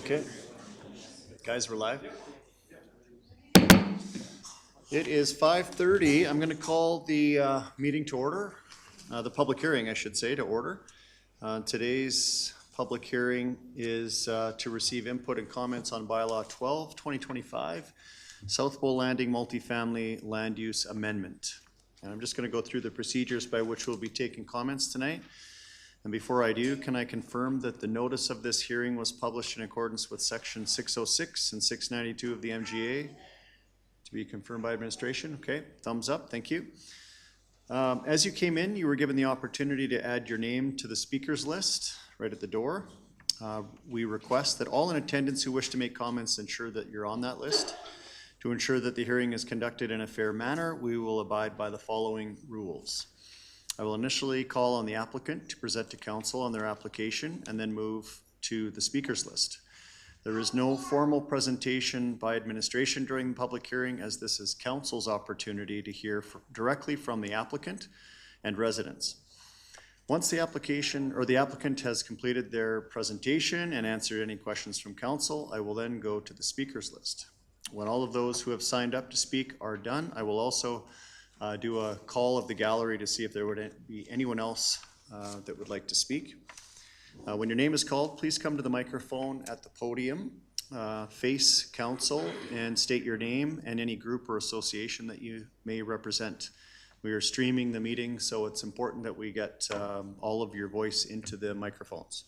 Okay. Guys, we're live. It is 5:30. I'm going to call the meeting to order, the public hearing, I should say, to order. Today's public hearing is to receive input and comments on Bylaw 12, 2025, South Bow Landing Multifamily Land Use Amendment. And I'm just going to go through the procedures by which we'll be taking comments tonight. And before I do, can I confirm that the notice of this hearing was published in accordance with Section 606 and 692 of the MGA? To be confirmed by administration. Okay, thumbs up, thank you. As you came in, you were given the opportunity to add your name to the speakers list right at the door. We request that all in attendance who wish to make comments ensure that you're on that list. To ensure that the hearing is conducted in a fair manner, we will abide by the following rules. I will initially call on the applicant to present to council on their application and then move to the speakers list. There is no formal presentation by administration during the public hearing, as this is council's opportunity to hear directly from the applicant and residents. Once the application or the applicant has completed their presentation and answered any questions from council, I will then go to the speakers list. When all of those who have signed up to speak are done, I will also do a call of the gallery to see if there would be anyone else that would like to speak. When your name is called, please come to the microphone at the podium, face council, and state your name and any group or association that you may represent. We are streaming the meeting, so it's important that we get all of your voice into the microphones.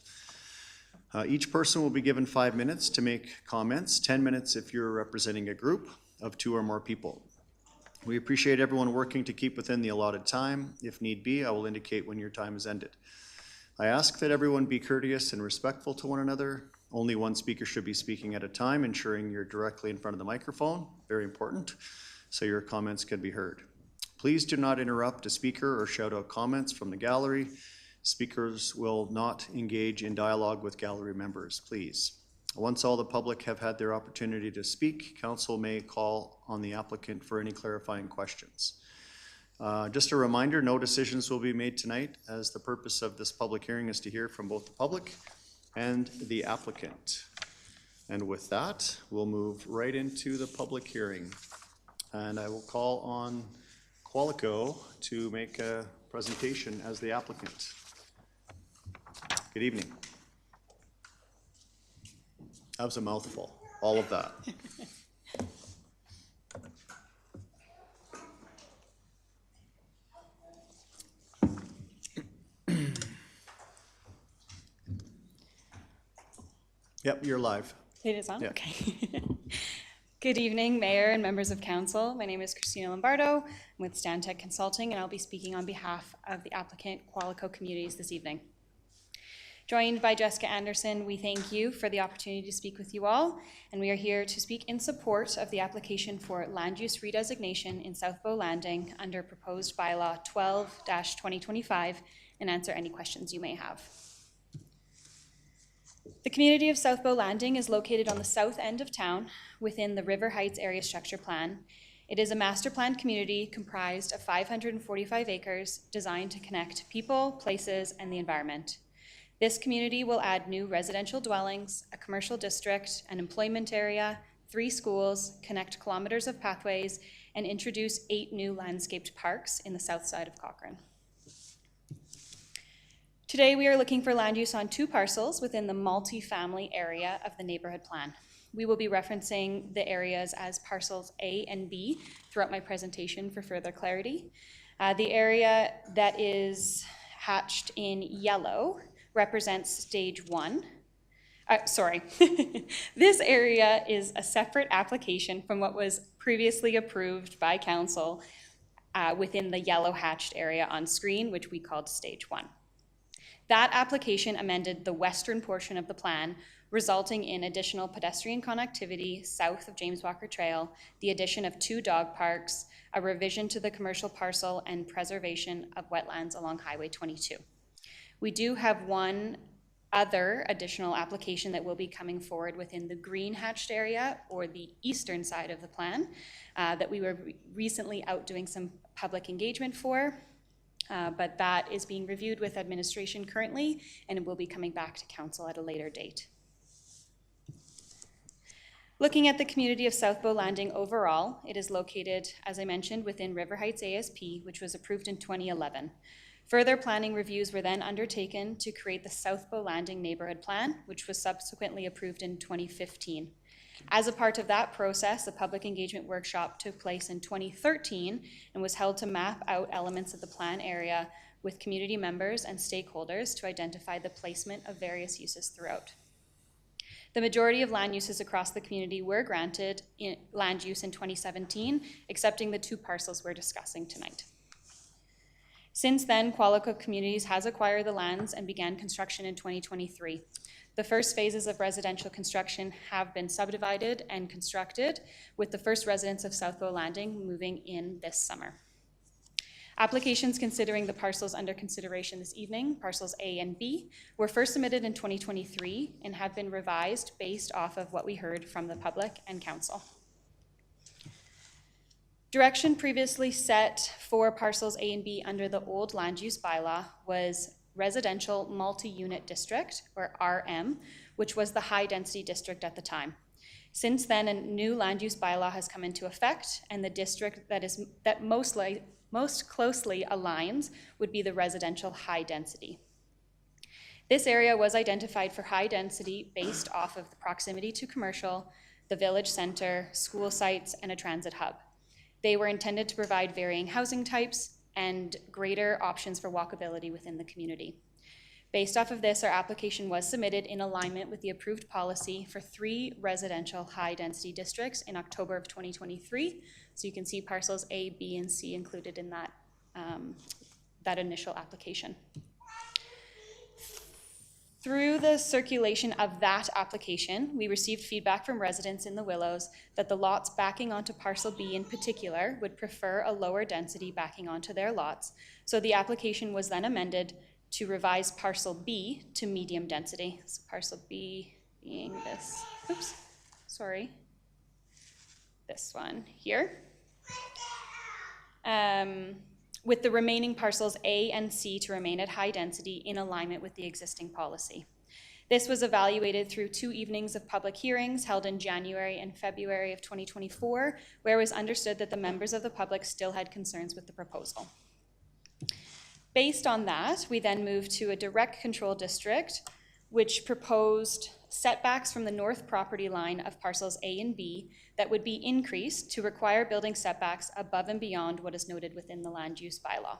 Each person will be given 5 minutes to make comments, 10 minutes if you're representing a group of 2 or more people. We appreciate everyone working to keep within the allotted time. If need be, I will indicate when your time is ended. I ask that everyone be courteous and respectful to one another. Only one speaker should be speaking at a time, ensuring you're directly in front of the microphone, very important, so your comments can be heard. Please do not interrupt a speaker or shout out comments from the gallery. Speakers will not engage in dialogue with gallery members, please. Once all the public have had their opportunity to speak, council may call on the applicant for any clarifying questions. Just a reminder, no decisions will be made tonight, as the purpose of this public hearing is to hear from both the public and the applicant. And with that, we'll move right into the public hearing. And I will call on Qualico to make a presentation as the applicant. Good evening. That was a mouthful, all of that. Yep, you're live. It is on? Yeah. Okay. Good evening, Mayor and members of Council. My name is Christina Lombardo. I'm with Stantec Consulting, and I'll be speaking on behalf of the applicant Qualico Communities this evening. Joined by Jessica Anderson, we thank you for the opportunity to speak with you all, and we are here to speak in support of the application for land use redesignation in South Bow Landing under proposed bylaw 12-2025 and answer any questions you may have. The community of South Bow Landing is located on the south end of town within the River Heights Area Structure Plan. It is a master planned community comprised of 545 acres designed to connect people, places, and the environment. This community will add new residential dwellings, a commercial district, an employment area, 3 schools, connect kilometers of pathways, and introduce 8 new landscaped parks in the south side of Cochrane. To Today, we are looking for land use on 2 parcels within the multi-family area of the neighborhood plan. We will be referencing the areas as parcels A and B throughout my presentation for further clarity. The area that is hatched in yellow represents stage 1. This area is a separate application from what was previously approved by council within the yellow hatched area on screen, which we called stage 1. That application amended the western portion of the plan, resulting in additional pedestrian connectivity south of James Walker Trail, the addition of 2 dog parks, a revision to the commercial parcel, and preservation of wetlands along Highway 22. We do have one other additional application that will be coming forward within the green hatched area, or the eastern side of the plan, that we were recently out doing some public engagement for. But that is being reviewed with administration currently, and it will be coming back to council at a later date. Looking at the community of South Bow Landing overall, it is located, as I mentioned, within River Heights ASP, which was approved in 2011. Further planning reviews were then undertaken to create the South Bow Landing Neighborhood Plan, which was subsequently approved in 2015. As a part of that process, a public engagement workshop took place in 2013 and was held to map out elements of the plan area with community members and stakeholders to identify the placement of various uses throughout. The majority of land uses across the community were granted land use in 2017, excepting the 2 parcels we're discussing tonight. Since then, Qualico Communities has acquired the lands and began construction in 2023. The first phases of residential construction have been subdivided and constructed, with the first residents of South Bow Landing moving in this summer. Applications considering the parcels under consideration this evening, parcels A and B, were first submitted in 2023 and have been revised based off of what we heard from the public and council. Direction previously set for parcels A and B under the old land use bylaw was Residential Multi-Unit District, or RM, which was the high-density district at the time. Since then, a new land use bylaw has come into effect, and the district that most closely aligns would be the residential high density. This area was identified for high density based off of the proximity to commercial, the village center, school sites, and a transit hub. They were intended to provide varying housing types and greater options for walkability within the community. Based off of this, our application was submitted in alignment with the approved policy for 3 residential high-density districts in October of 2023. So you can see parcels A, B, and C included in that, that initial application. Through the circulation of that application, we received feedback from residents in the Willows that the lots backing onto parcel B in particular would prefer a lower density backing onto their lots. So the application was then amended to revise parcel B to medium density. So parcel B being this, this one here. With the remaining parcels A and C to remain at high density in alignment with the existing policy. This was evaluated through 2 evenings of public hearings held in January and February of 2024, where it was understood that the members of the public still had concerns with the proposal. Based on that, we then moved to a direct control district, which proposed setbacks from the north property line of parcels A and B that would be increased to require building setbacks above and beyond what is noted within the land use bylaw,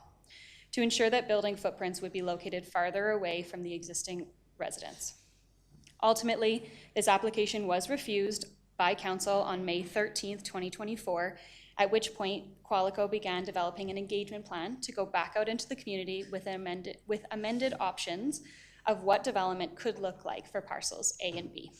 to ensure that building footprints would be located farther away from the existing residents. Ultimately, this application was refused by council on May 13th, 2024, at which point Qualico began developing an engagement plan to go back out into the community with amended options of what development could look like for parcels A and B.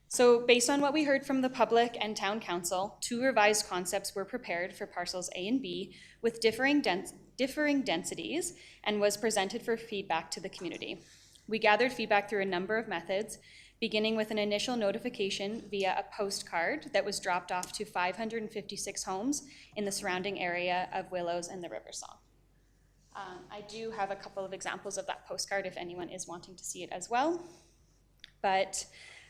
So based on what we heard from the public and town council, 2 revised concepts were prepared for parcels A and B with differing densities and was presented for feedback to the community. We gathered feedback through a number of methods, beginning with an initial notification via a postcard that was dropped off to 556 homes in the surrounding area of Willows and the River Song. I do have a couple of examples of that postcard if anyone is wanting to see it as well. But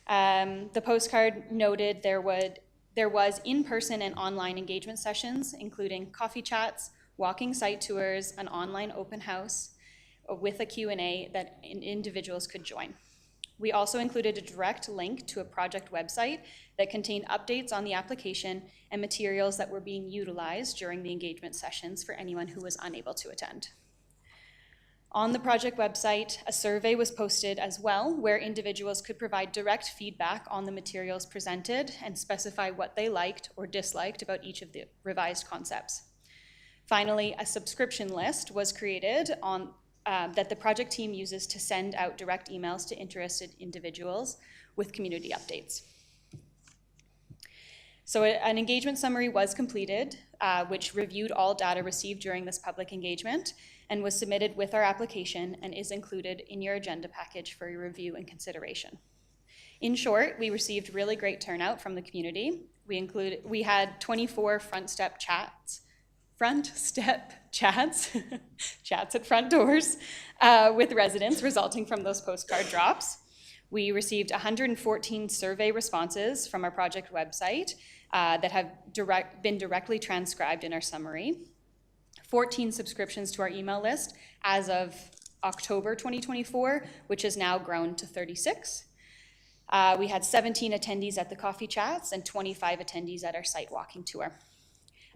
the postcard noted there was in-person and online engagement sessions, including coffee chats, walking site tours, an online open house with a Q&A that individuals could join. We also included a direct link to a project website that contained updates on the application and materials that were being utilized during the engagement sessions for anyone who was unable to attend. On the project website, a survey was posted as well, where individuals could provide direct feedback on the materials presented and specify what they liked or disliked about each of the revised concepts. Finally, a subscription list was created that the project team uses to send out direct emails to interested individuals with community updates. So an engagement summary was completed, which reviewed all data received during this public engagement and was submitted with our application and is included in your agenda package for your review and consideration. In short, we received really great turnout from the community. We had 24 front step chats, chats at front doors with residents resulting from those postcard drops. We received 114 survey responses from our project website that have been directly transcribed in our summary. 14 subscriptions to our email list as of October 2024, which has now grown to 36. We had 17 attendees at the coffee chats and 25 attendees at our site walking tour.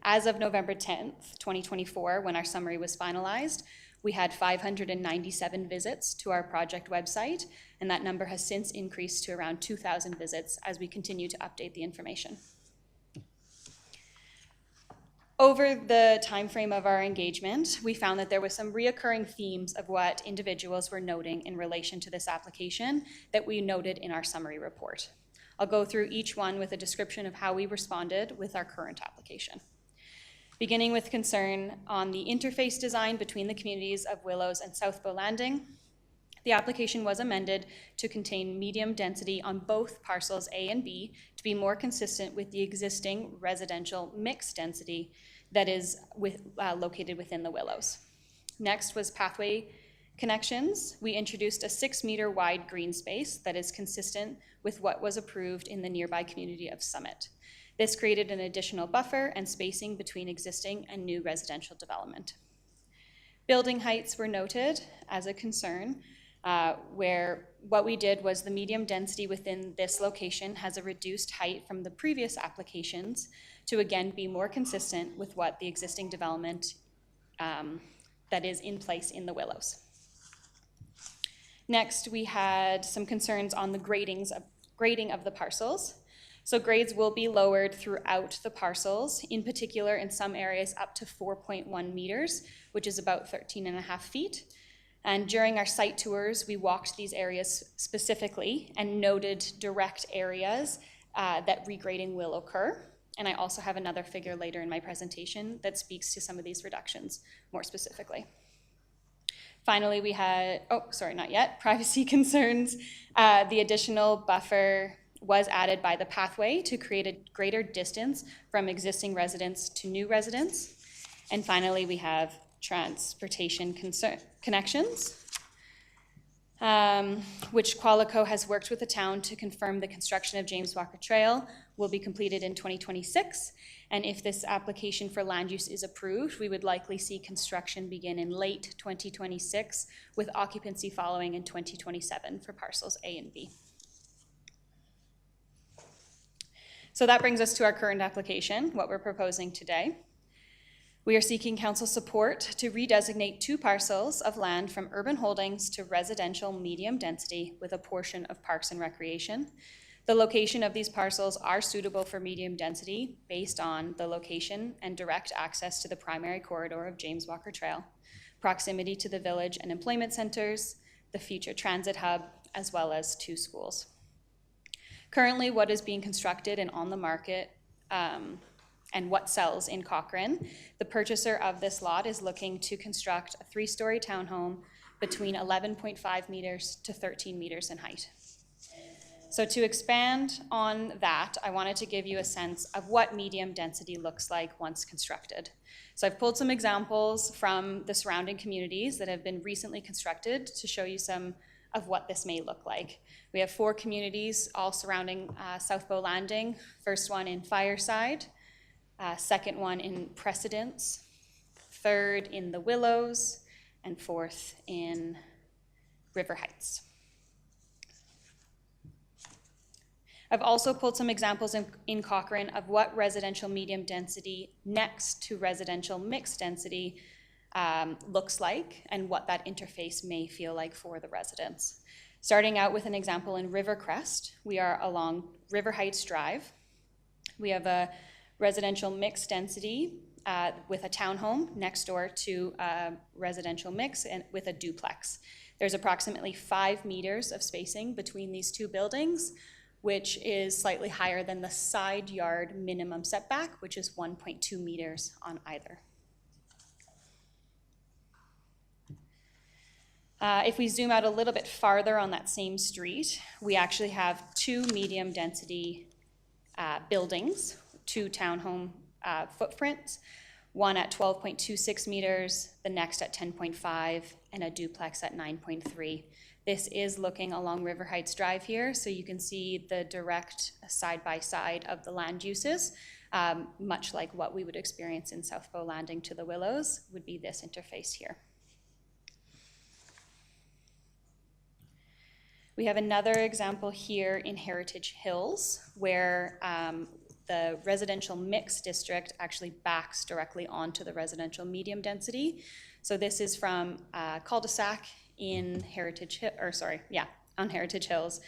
As of November 10th, 2024, when our summary was finalized, we had 597 visits to our project website, and that number has since increased to around 2,000 visits as we continue to update the information. Over the time frame of our engagement, we found that there were some reoccurring themes of what individuals were noting in relation to this application that we noted in our summary report. I'll go through each one with a description of how we responded with our current application. Beginning with concern on the interface design between the communities of Willows and South Bow Landing, the application was amended to contain medium density on both parcels A and B to be more consistent with the existing residential mixed density that is located within the Willows. Next was pathway connections. We introduced a 6-meter wide green space that is consistent with what was approved in the nearby community of Summit. This created an additional buffer and spacing between existing and new residential development. Building heights were noted as a concern, where what we did was the medium density within this location has a reduced height from the previous applications to again be more consistent with what the existing development that is in place in the Willows. Next, we had some concerns on the grading of the parcels. So grades will be lowered throughout the parcels, in particular in some areas up to 4.1 meters, which is about 13.5 feet. And during our site tours, we walked these areas specifically and noted direct areas that regrading will occur. And I also have another figure later in my presentation that speaks to some of these reductions more specifically. Finally, we had, privacy concerns. The additional buffer was added by the pathway to create a greater distance from existing residents to new residents. And finally, we have transportation connections, which Qualico has worked with the town to confirm the construction of James Walker Trail will be completed in 2026. And if this application for land use is approved, we would likely see construction begin in late 2026 with occupancy following in 2027 for parcels A and B. So that brings us to our current application, what we're proposing today. We are seeking council support to redesignate 2 parcels of land from urban holdings to residential medium density with a portion of parks and recreation. The location of these parcels are suitable for medium density based on the location and direct access to the primary corridor of James Walker Trail, proximity to the village and employment centers, the future transit hub, as well as 2 schools. Currently, what is being constructed and on the market and what sells in Cochrane, the purchaser of this lot is looking to construct a 3-story townhome between 11.5 meters to 13 meters in height. So to expand on that, I wanted to give you a sense of what medium density looks like once constructed. So I've pulled some examples from the surrounding communities that have been recently constructed to show you some of what this may look like. We have 4 communities all surrounding South Bow Landing. First one in Fireside, second one in Precedence, third in the Willows, and fourth in River Heights. I've also pulled some examples in Cochrane of what residential medium density next to residential mixed density looks like and what that interface may feel like for the residents. Starting out with an example in Rivercrest, we are along River Heights Drive. We have a residential mixed density with a townhome next door to a residential mix and with a duplex. There's approximately 5 meters of spacing between these two buildings, which is slightly higher than the side yard minimum setback, which is 1.2 meters on either. If we zoom out a little bit farther on that same street, we actually have 2 medium density buildings, 2 townhome footprints, one at 12.26 meters, the next at 10.5, and a duplex at 9.3. This is looking along River Heights Drive here, so you can see the direct side-by-side of the land uses, much like what we would experience in South Bow Landing to the Willows would be this interface here. We have another example here in Heritage Hills where the residential mix district actually backs directly onto the residential medium density. So this is from cul-de-sac in on Heritage Hills.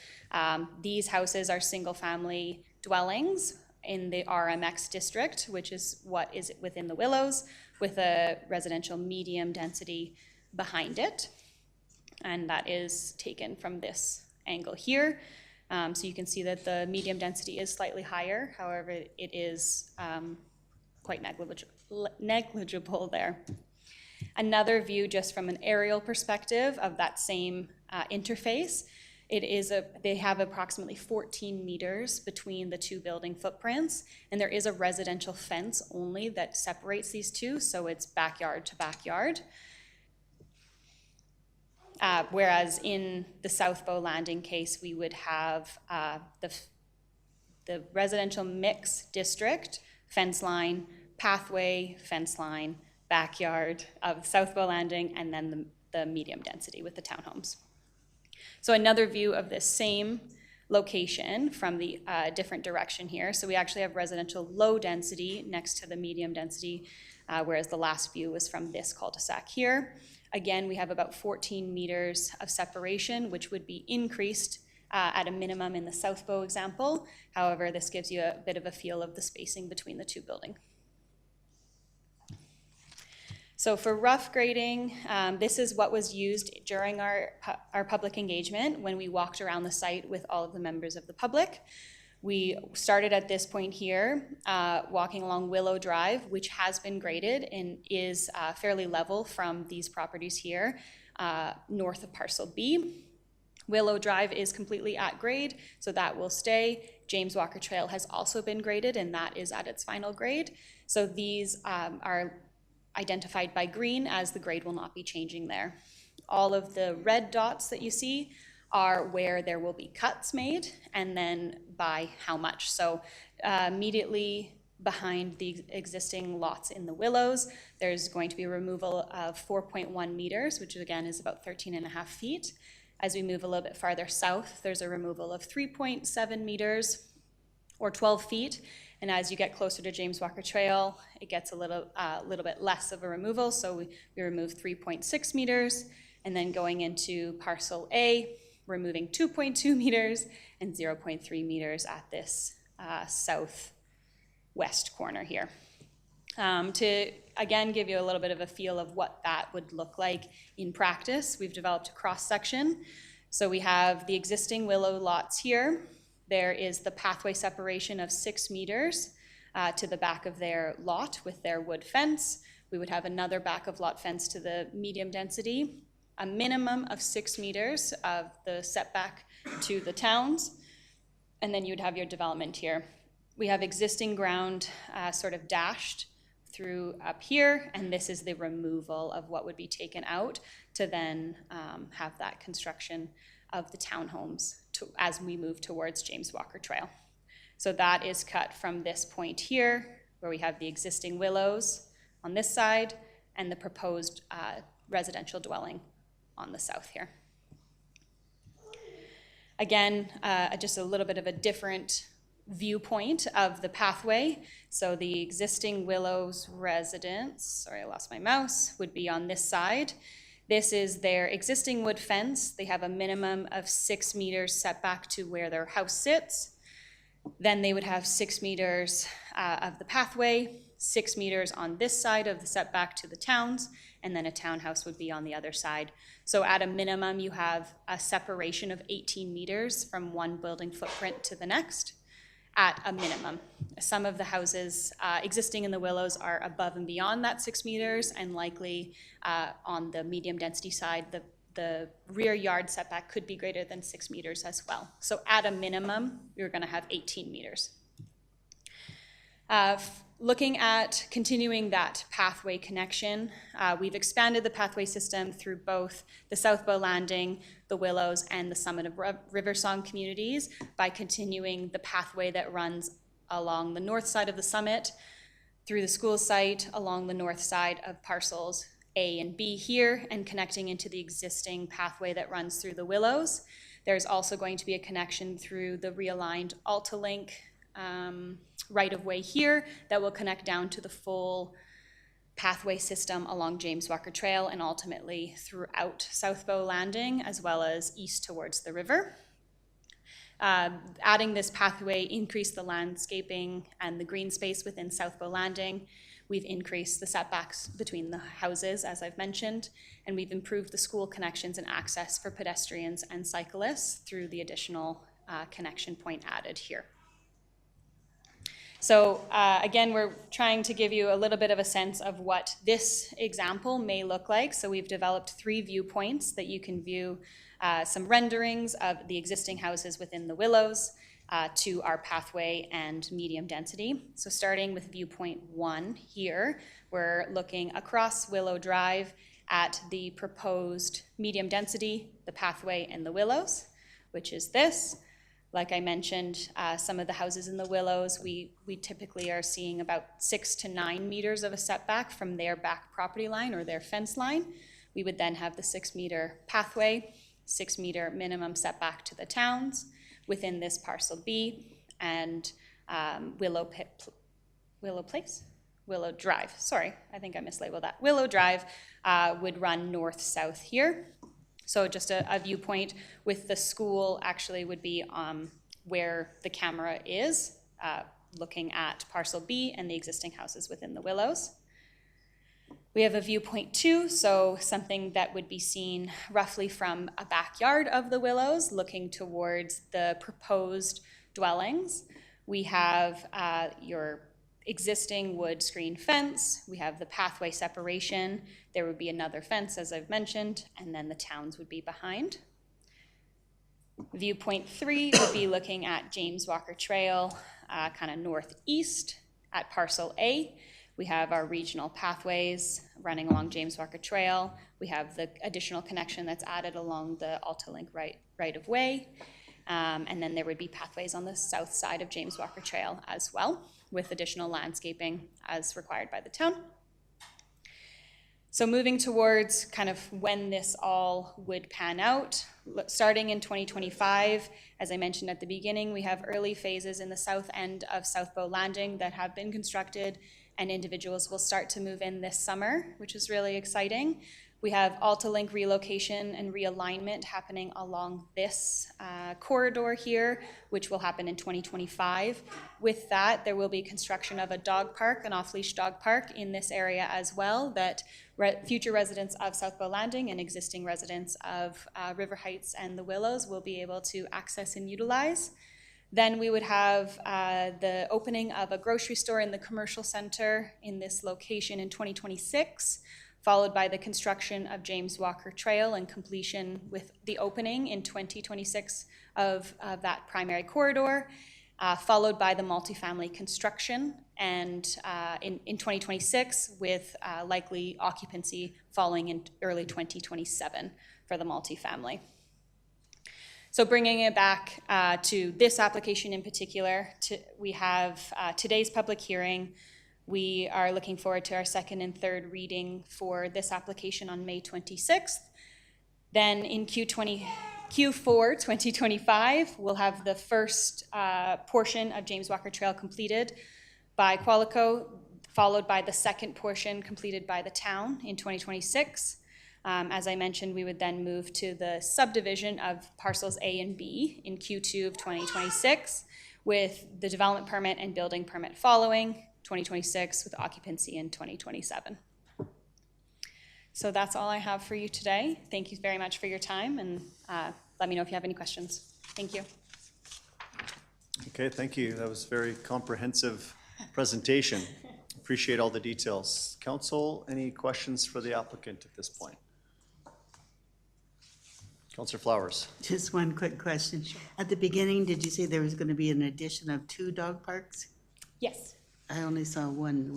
These houses are single-family dwellings in the RMX district, which is what is within the Willows, with a residential medium density behind it. And that is taken from this angle here. So you can see that the medium density is slightly higher. However, it is quite negligible there. Another view just from an aerial perspective of that same interface, they have approximately 14 meters between the 2 building footprints, and there is a residential fence only that separates these two, so it's backyard to backyard. Whereas in the South Bow Landing case, we would have the residential mix district, fence line, pathway, fence line, backyard of South Bow Landing, and then the medium density with the townhomes. So another view of this same location from the different direction here. So we actually have residential low density next to the medium density, whereas the last view was from this cul-de-sac here. Again, we have about 14 meters of separation, which would be increased at a minimum in the South Bow example. However, this gives you a bit of a feel of the spacing between the 2 buildings. So for rough grading, this is what was used during our public engagement when we walked around the site with all of the members of the public. We started at this point here, walking along Willow Drive, which has been graded and is fairly level from these properties here, north of Parcel B. Willow Drive is completely at grade, so that will stay. James Walker Trail has also been graded, and that is at its final grade. So these are identified by green as the grade will not be changing there. All of the red dots that you see are where there will be cuts made, and then by how much. So immediately behind the existing lots in the Willows, there's going to be a removal of 4.1 meters, which again is about 13.5 feet. As we move a little bit farther south, there's a removal of 3.7 meters or 12 feet. And as you get closer to James Walker Trail, it gets a little bit less of a removal. So we remove 3.6 meters, and then going into Parcel A, removing 2.2 meters and 0.3 meters at this southwest corner here. To again give you a little bit of a feel of what that would look like in practice, we've developed a cross-section. So we have the existing Willow lots here. There is the pathway separation of 6 meters to the back of their lot with their wood fence. We would have another back of lot fence to the medium density, a minimum of 6 meters of the setback to the towns, and then you'd have your development here. We have existing ground sort of dashed through up here, and this is the removal of what would be taken out to then have that construction of the townhomes as we move towards James Walker Trail. So that is cut from this point here, where we have the existing Willows on this side, and the proposed residential dwelling on the south here. Again, just a little bit of a different viewpoint of the pathway. So the existing Willows residence, sorry, I lost my mouse, would be on this side. This is their existing wood fence. They have a minimum of 6 meters setback to where their house sits. Then they would have 6 meters of the pathway, 6 meters on this side of the setback to the towns, and then a townhouse would be on the other side. So at a minimum, you have a separation of 18 meters from one building footprint to the next, at a minimum. Some of the houses existing in the Willows are above and beyond that 6 meters, and likely on the medium density side, the rear yard setback could be greater than 6 meters as well. So at a minimum, you're gonna have 18 meters. Looking at continuing that pathway connection, we've expanded the pathway system through both the South Bow Landing, the Willows, and the Summit of Riversong communities by continuing the pathway that runs along the north side of the summit, through the school site, along the north side of parcels A and B here, and connecting into the existing pathway that runs through the Willows. There's also going to be a connection through the realigned AltaLink right-of-way here that will connect down to the full pathway system along James Walker Trail and ultimately throughout South Bow Landing, as well as east towards the river. Adding this pathway increased the landscaping and the green space within South Bow Landing. We've increased the setbacks between the houses, as I've mentioned, and we've improved the school connections and access for pedestrians and cyclists through the additional connection point added here. So again, we're trying to give you a little bit of a sense of what this example may look like. So we've developed 3 viewpoints that you can view some renderings of the existing houses within the Willows to our pathway and medium density. So starting with viewpoint 1 here, we're looking across Willow Drive at the proposed medium density, the pathway, and the Willows, which is this. Like I mentioned, some of the houses in the Willows, we typically are seeing about 6 to 9 meters of a setback from their back property line or their fence line. We would then have the 6 meter pathway, 6 meter minimum setback to the towns within this parcel B, and Willow Drive, sorry, I think I mislabeled that. Willow Drive would run north-south here. So just a viewpoint with the school actually would be where the camera is, looking at parcel B and the existing houses within the Willows. We have a viewpoint 2, so something that would be seen roughly from a backyard of the Willows, looking towards the proposed dwellings. We have your existing wood screen fence, we have the pathway separation, there would be another fence as I've mentioned, and then the towns would be behind. Viewpoint 3 would be looking at James Walker Trail, kind of northeast at parcel A. We have our regional pathways running along James Walker Trail. We have the additional connection that's added along the AltaLink right-of-way. And then there would be pathways on the south side of James Walker Trail as well, with additional landscaping as required by the town. So moving towards kind of when this all would pan out, starting in 2025, as I mentioned at the beginning, we have early phases in the south end of South Bow Landing that have been constructed, and individuals will start to move in this summer, which is really exciting. We have AltaLink relocation and realignment happening along this corridor here, which will happen in 2025. With that, there will be construction of a dog park, an off-leash dog park in this area as well, that future residents of South Bow Landing and existing residents of River Heights and the Willows will be able to access and utilize. Then we would have the opening of a grocery store in the commercial center in this location in 2026, followed by the construction of James Walker Trail and completion with the opening in 2026 of that primary corridor, followed by the multifamily construction, and in 2026 with likely occupancy falling in early 2027 for the multifamily. So bringing it back to this application in particular, we have today's public hearing We are looking forward to our second and third reading for this application on May 26th. Then in Q4 2025, we'll have the first portion of James Walker Trail completed by Qualico, followed by the second portion completed by the town in 2026. As I mentioned, we would then move to the subdivision of parcels A and B in Q2 of 2026, with the development permit and building permit following 2026, with occupancy in 2027. So that's all I have for you today. Thank you very much for your time, and let me know if you have any questions. Thank you. Okay, thank you. That was a very comprehensive presentation. Appreciate all the details. Council, any questions for the applicant at this point? Councillor Flowers. Just one quick question. At the beginning, did you say there was going to be an addition of 2 dog parks? Yes. I only saw one.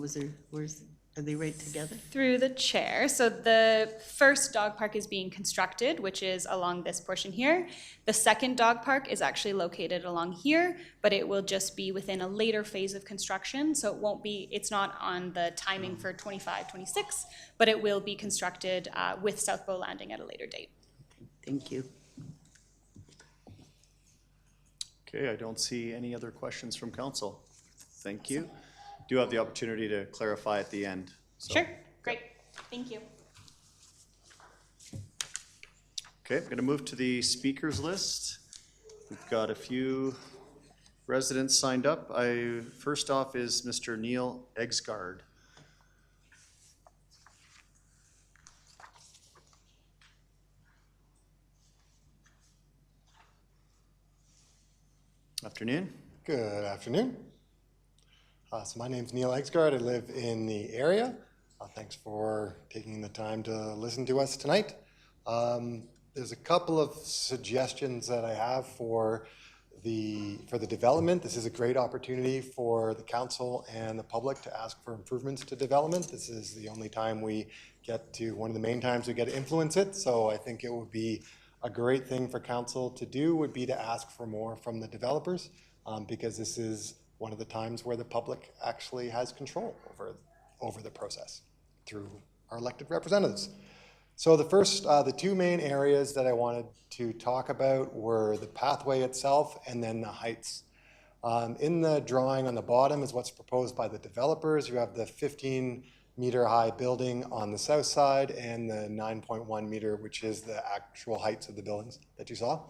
Are they right together? Through the chair. So the first dog park is being constructed, which is along this portion here. The second dog park is actually located along here, but it will just be within a later phase of construction. So it's not on the timing for 25, 26, but it will be constructed with South Bow Landing at a later date. Thank you. Okay, I don't see any other questions from council. Thank you. Do have the opportunity to clarify at the end. So. Sure, great, thank you. Okay, I'm going to move to the speakers list. We've got a few residents signed up. First off is Mr. Neil Eggsgard. Afternoon. Good afternoon. So my name's Neil Eggsgard. I live in the area. Thanks for taking the time to listen to us tonight. There's a couple of suggestions that I have for the development. This is a great opportunity for the council and the public to ask for improvements to development. This is the only time one of the main times we get to influence it. So I think it would be a great thing for council to do would be to ask for more from the developers, because this is one of the times where the public actually has control over the process through our elected representatives. So the 2 main areas that I wanted to talk about were the pathway itself and then the heights. In the drawing on the bottom is what's proposed by the developers. You have the 15-meter high building on the south side and the 9.1 meter, which is the actual heights of the buildings that you saw.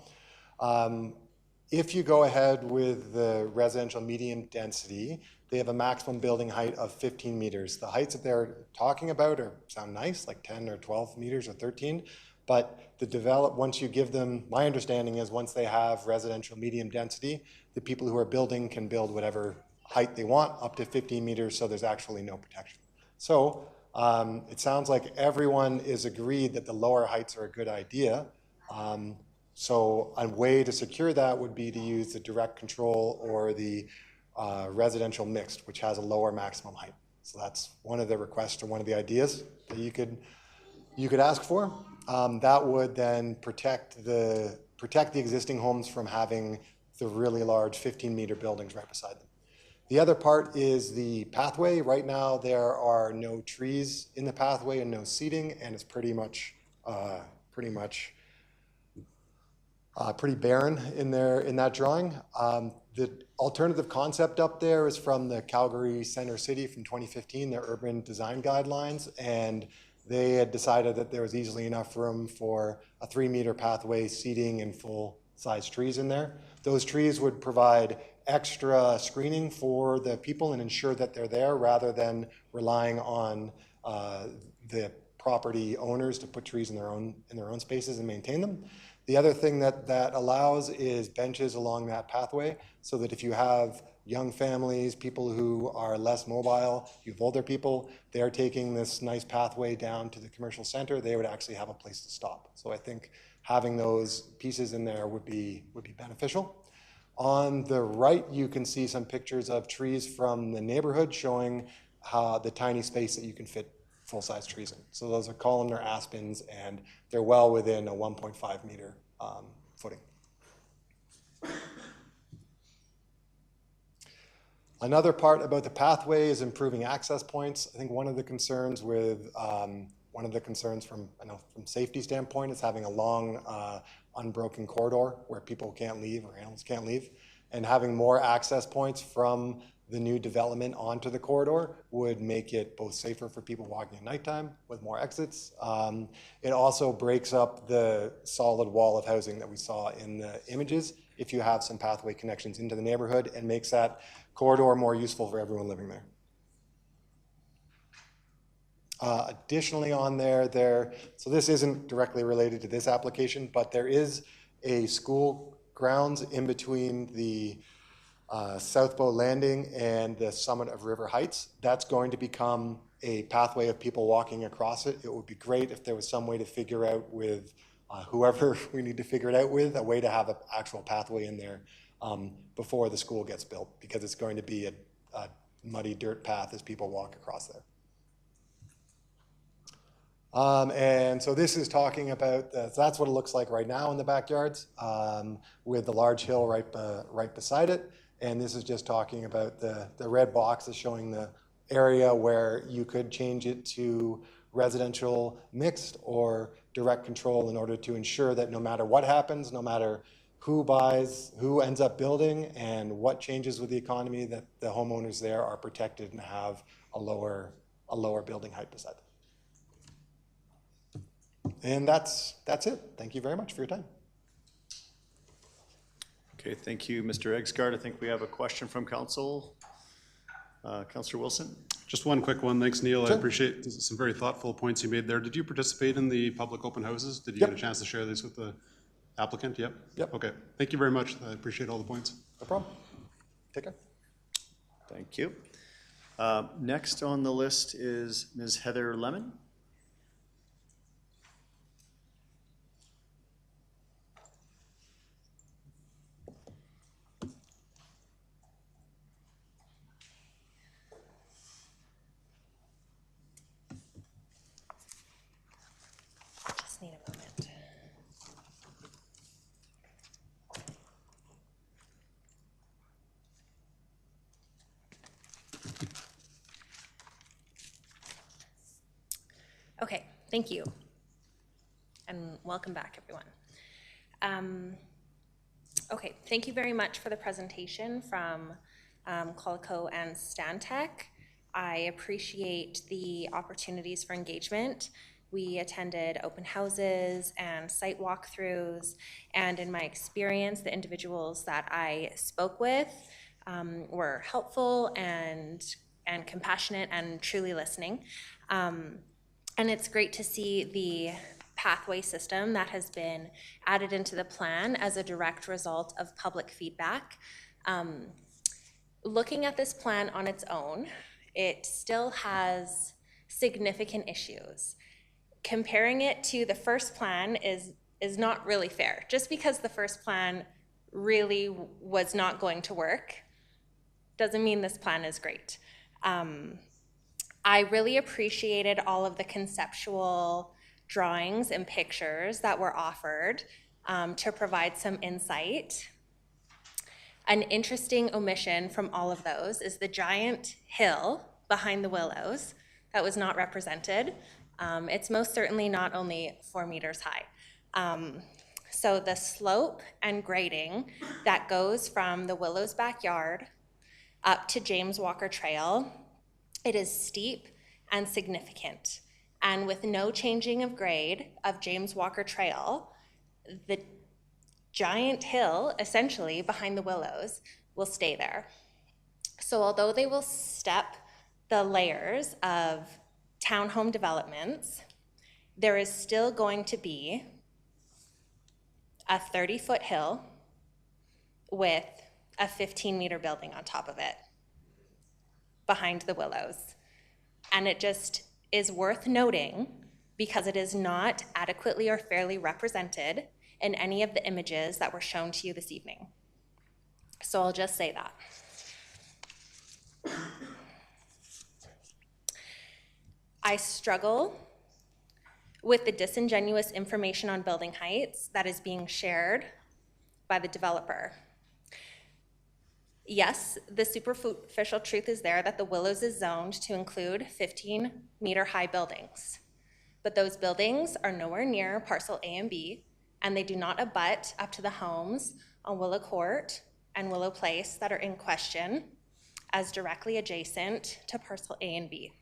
If you go ahead with the residential medium density, they have a maximum building height of 15 meters. The heights that they're talking about sound nice, like 10 or 12 meters or 13, but once you give them, my understanding is once they have residential medium density, the people who are building can build whatever height they want up to 15 meters, so there's actually no protection. So it sounds like everyone is agreed that the lower heights are a good idea. So a way to secure that would be to use the direct control or the residential mixed, which has a lower maximum height. So that's one of the requests or one of the ideas that you could ask for. That would then protect the existing homes from having the really large 15-meter buildings right beside them. The other part is the pathway. Right now there are no trees in the pathway and no seating, and it's pretty barren in that drawing. The alternative concept up there is from the Calgary Center City from 2015, their urban design guidelines, and they had decided that there was easily enough room for a 3-meter pathway, seating, and full-size trees in there. Those trees would provide extra screening for the people and ensure that they're there rather than relying on the property owners to put trees in their own spaces and maintain them. The other thing that allows is benches along that pathway, so that if you have young families, people who are less mobile, you have older people, they're taking this nice pathway down to the commercial center, they would actually have a place to stop. So I think having those pieces in there would be beneficial. On the right, you can see some pictures of trees from the neighborhood showing how the tiny space that you can fit full-size trees in. So those are columnar aspens, and they're well within a 1.5 meter footing. Another part about the pathway is improving access points. I think one of the concerns from safety standpoint is having a long unbroken corridor where people can't leave or animals can't leave, and having more access points from the new development onto the corridor would make it both safer for people walking at nighttime with more exits. It also breaks up the solid wall of housing that we saw in the images if you have some pathway connections into the neighborhood, and makes that corridor more useful for everyone living there. Additionally on there, so this isn't directly related to this application, but there is a school grounds in between the South Bow Landing and the summit of River Heights. That's going to become a pathway of people walking across it. It would be great if there was some way to figure out with whoever we need to figure it out with, a way to have an actual pathway in there before the school gets built, because it's going to be a muddy dirt path as people walk across there. And so this is talking about, so that's what it looks like right now in the backyards, with the large hill right beside it. And this is just talking about the red box is showing the area where you could change it to residential mixed or direct control in order to ensure that no matter what happens, no matter who buys, who ends up building, and what changes with the economy, that the homeowners there are protected and have a lower building height beside them. And that's it. Thank you very much for your time. Okay, thank you, Mr. Egsgard. I think we have a question from council. Councillor Wilson? Just one quick one. Thanks, Neil. Sure. I appreciate some very thoughtful points you made there. Did you participate in the public open houses? Did you Yep. get a chance to share these with the applicant? Yep. Yep. Okay. Thank you very much. I appreciate all the points. No problem. Take care. Thank you. Next on the list is Ms. Heather Lemon. Just need a moment. Okay, thank you. And welcome back, everyone. Okay, thank you very much for the presentation from Qualico and Stantec. I appreciate the opportunities for engagement. We attended open houses and site walkthroughs, and in my experience, the individuals that I spoke with were helpful and compassionate and truly listening. And it's great to see the pathway system that has been added into the plan as a direct result of public feedback. Looking at this plan on its own, it still has significant issues. Comparing it to the first plan is not really fair. Just because the first plan really was not going to work doesn't mean this plan is great. I really appreciated all of the conceptual drawings and pictures that were offered to provide some insight. An interesting omission from all of those is the giant hill behind the willows that was not represented. It's most certainly not only 4 meters high. So the slope and grading that goes from the Willows backyard up to James Walker Trail, it is steep and significant. And with no changing of grade of James Walker Trail, the giant hill, essentially behind the willows, will stay there. So although they will step the layers of townhome developments, there is still going to be a 30-foot hill with a 15-meter building on top of it behind the willows. And it just is worth noting because it is not adequately or fairly represented in any of the images that were shown to you this evening. So I'll just say that. I struggle with the disingenuous information on building heights that is being shared by the developer. Yes, the superficial truth is there that the Willows is zoned to include 15-meter-high buildings. But those buildings are nowhere near parcel A and B, and they do not abut up to the homes on Willow Court and Willow Place that are in question as directly adjacent to parcel A and B.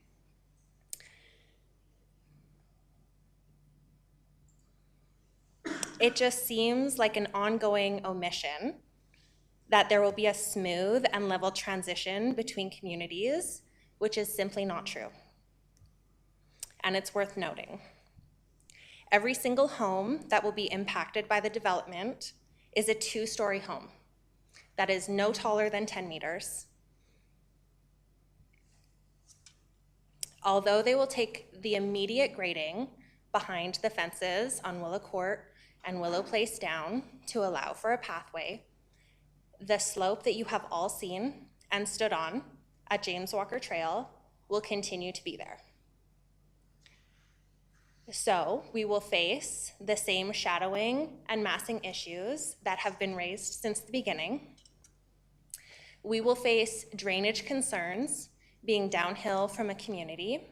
It just seems like an ongoing omission that there will be a smooth and level transition between communities, which is simply not true. And it's worth noting. Every single home that will be impacted by the development is a 2-story home that is no taller than 10 meters. Although they will take the immediate grading behind the fences on Willow Court and Willow Place down to allow for a pathway, the slope that you have all seen and stood on at James Walker Trail will continue to be there. So we will face the same shadowing and massing issues that have been raised since the beginning. We will face drainage concerns being downhill from a community.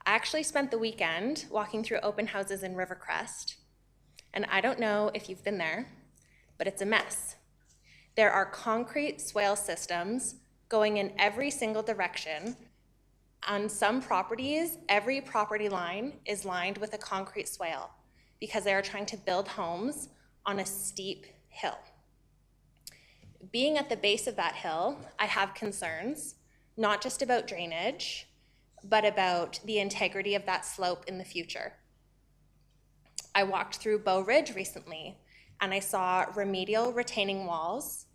I actually spent the weekend walking through open houses in Rivercrest, and I don't know if you've been there, but it's a mess. There are concrete swale systems going in every single direction. On some properties, every property line is lined with a concrete swale because they are trying to build homes on a steep hill. Being at the base of that hill, I have concerns, not just about drainage, but about the integrity of that slope in the future. I walked through Bow Ridge recently, and I saw remedial retaining walls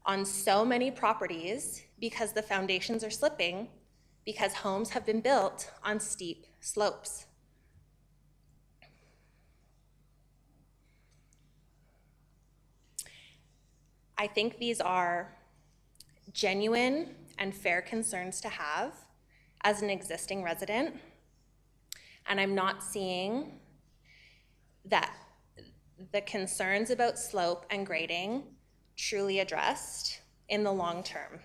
on so many properties because the foundations are slipping because homes have been built on steep slopes. I think these are genuine and fair concerns to have as an existing resident, and I'm not seeing that the concerns about slope and grading truly addressed in the long term.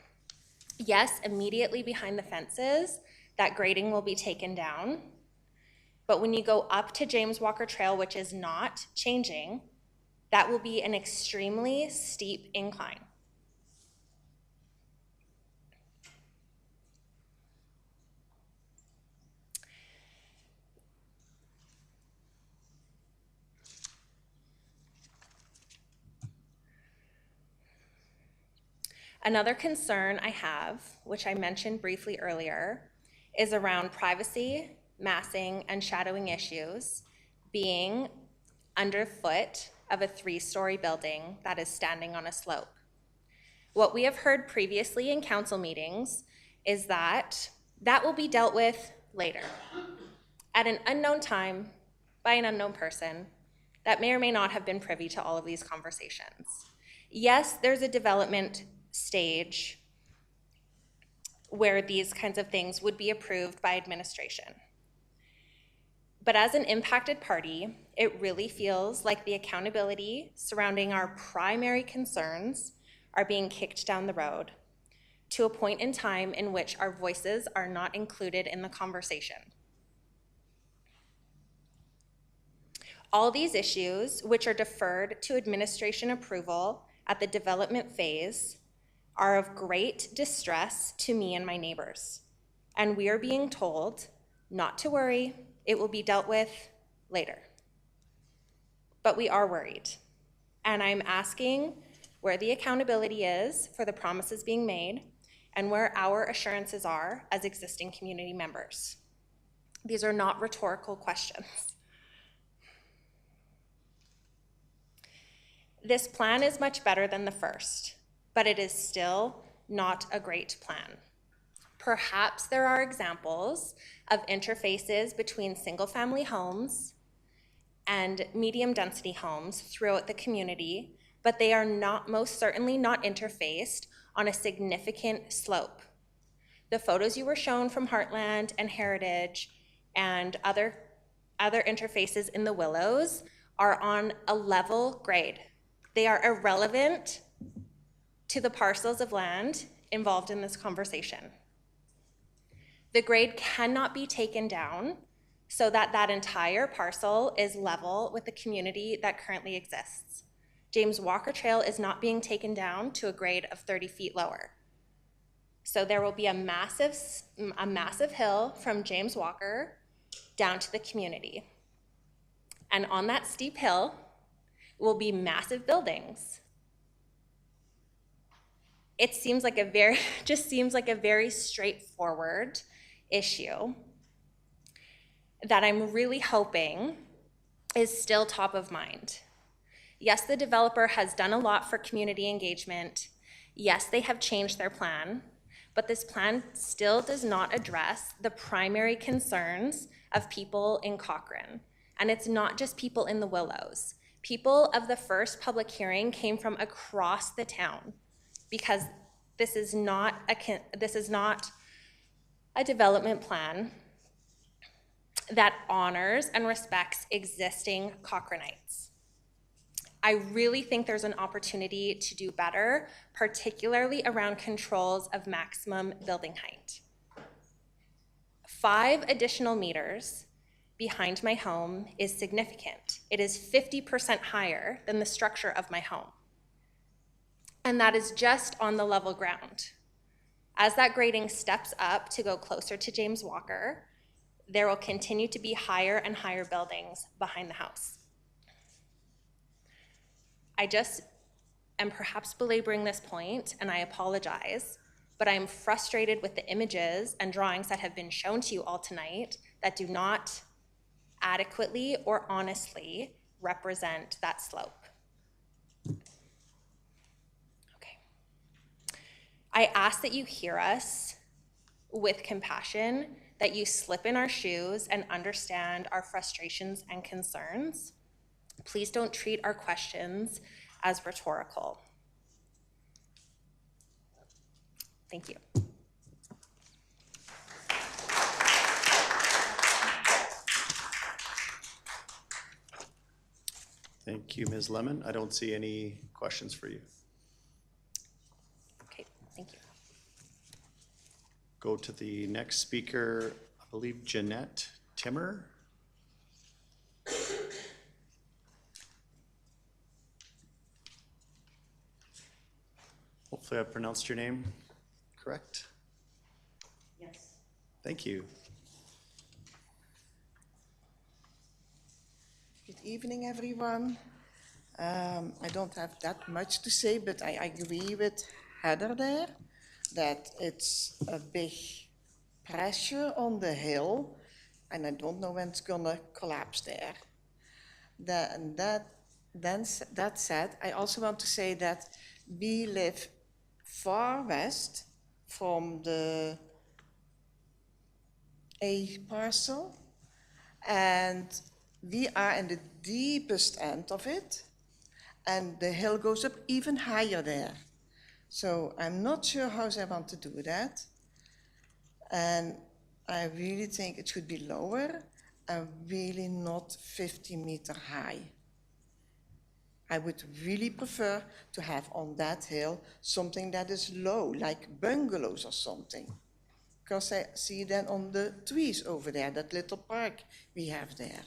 Yes, immediately behind the fences, that grading will be taken down, but when you go up to James Walker Trail, which is not changing, that will be an extremely steep incline. Another concern I have, which I mentioned briefly earlier, is around privacy, massing, and shadowing issues being underfoot of a 3-story building that is standing on a slope. What we have heard previously in council meetings is that that will be dealt with later, at an unknown time, by an unknown person that may or may not have been privy to all of these conversations. Yes, there's a development stage where these kinds of things would be approved by administration. But as an impacted party, it really feels like the accountability surrounding our primary concerns are being kicked down the road to a point in time in which our voices are not included in the conversation. All these issues, which are deferred to administration approval at the development phase, are of great distress to me and my neighbors. And we are being told not to worry, it will be dealt with later. But we are worried. And I'm asking where the accountability is for the promises being made and where our assurances are as existing community members. These are not rhetorical questions. This plan is much better than the first, but it is still not a great plan. Perhaps there are examples of interfaces between single-family homes and medium-density homes throughout the community, but they are most certainly not interfaced on a significant slope. The photos you were shown from Heartland and Heritage and other interfaces in the Willows are on a level grade. They are irrelevant to the parcels of land involved in this conversation. The grade cannot be taken down so that that entire parcel is level with the community that currently exists. James Walker Trail is not being taken down to a grade of 30 feet lower. So there will be a massive hill from James Walker down to the community. And on that steep hill will be massive buildings. It seems like just seems like a very straightforward issue that I'm really hoping is still top of mind. Yes, the developer has done a lot for community engagement. Yes, they have changed their plan, but this plan still does not address the primary concerns of people in Cochrane. And it's not just people in the Willows. People of the first public hearing came from across the town because this is not a development plan that honors and respects existing Cochranites. I really think there's an opportunity to do better, particularly around controls of maximum building height. 5 additional meters behind my home is significant. It is 50% higher than the structure of my home. And that is just on the level ground. As that grading steps up to go closer to James Walker, there will continue to be higher and higher buildings behind the house. I just am perhaps belaboring this point, and I apologize, but I am frustrated with the images and drawings that have been shown to you all tonight that do not adequately or honestly represent that slope. Okay. I ask that you hear us with compassion, that you slip in our shoes and understand our frustrations and concerns. Please don't treat our questions as rhetorical. Thank you. Thank you, Ms. Lemon. I don't see any questions for you. Okay, thank you. Go to the next speaker, I believe Jeanette Timmer. Hopefully I pronounced your name correct. Yes. Thank you. Good evening, everyone. I don't have that much to say, but I agree with Heather there that it's a big pressure on the hill, and I don't know when it's gonna collapse there. That said, I also want to say that we live far west from the A parcel, and we are in the deepest end of it, and the hill goes up even higher there. So I'm not sure how I want to do that. And I really think it should be lower and really not 50-meter high. I would really prefer to have on that hill something that is low, like bungalows or something. Because I see then on the trees over there, that little park we have there.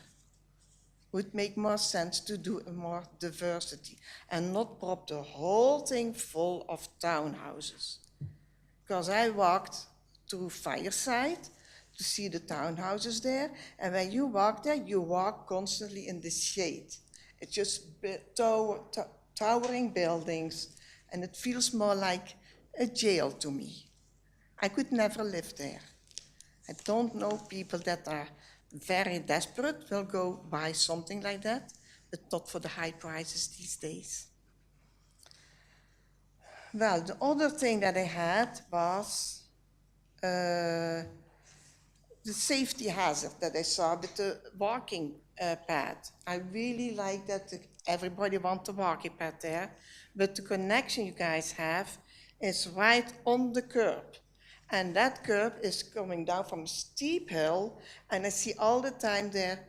Would make more sense to do more diversity and not prop the whole thing full of townhouses. Because I walked through Fireside to see the townhouses there, and when you walk there, you walk constantly in the shade. It's just towering buildings, and it feels more like a jail to me. I could never live there. I don't know people that are very desperate will go buy something like that, but not for the high prices these days. Well, the other thing that I had was the safety hazard that I saw with the walking path. I really like that everybody wants a walking path there, but the connection you guys have is right on the curb. And that curb is coming down from a steep hill, and I see all the time there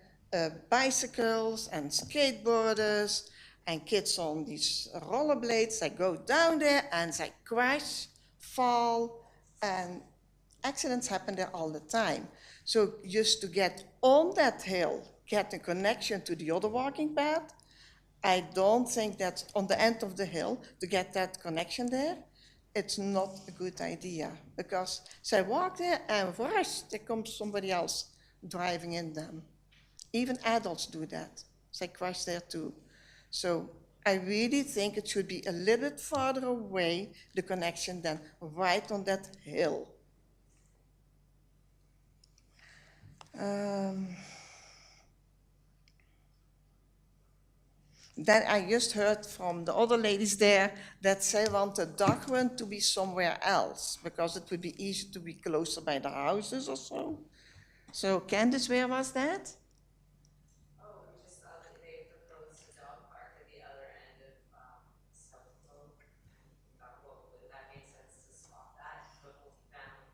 bicycles and skateboarders and kids on these rollerblades, they go down there and they crash, fall, and accidents happen there all the time. So just to get on that hill, get a connection to the other walking path, I don't think that's on the end of the hill, to get that connection there, it's not a good idea, because they walk there and rush, there comes somebody else driving in them. Even adults do that. They crash there too. So I really think it should be a little bit farther away, the connection, than right on that hill. Then I just heard from the other ladies there that they want the dog run to be somewhere else, because it would be easier to be closer by the houses or so. So Candice, where was that? Oh, we just saw that they proposed a dog park at the other end of Southfield. We thought, well, would that make sense to swap that? But multi-family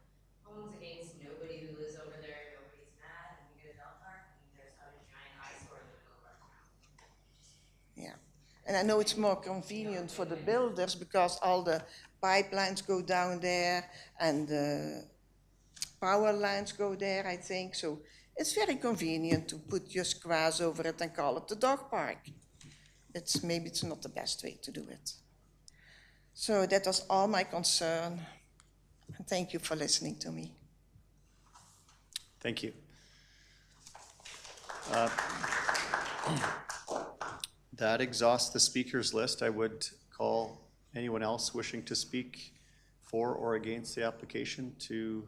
homes against nobody who lives over there, nobody's mad, and we get a dog park, and there's not a giant eyesore in the middle of our town. Yeah, and I know it's more convenient for the builders because all the pipelines go down there and the power lines go there, I think. So it's very convenient to put just grass over it and call it the dog park. Maybe it's not the best way to do it. So that was all my concern. And thank you for listening to me. Thank you. That exhausts the speakers list. I would call anyone else wishing to speak for or against the application to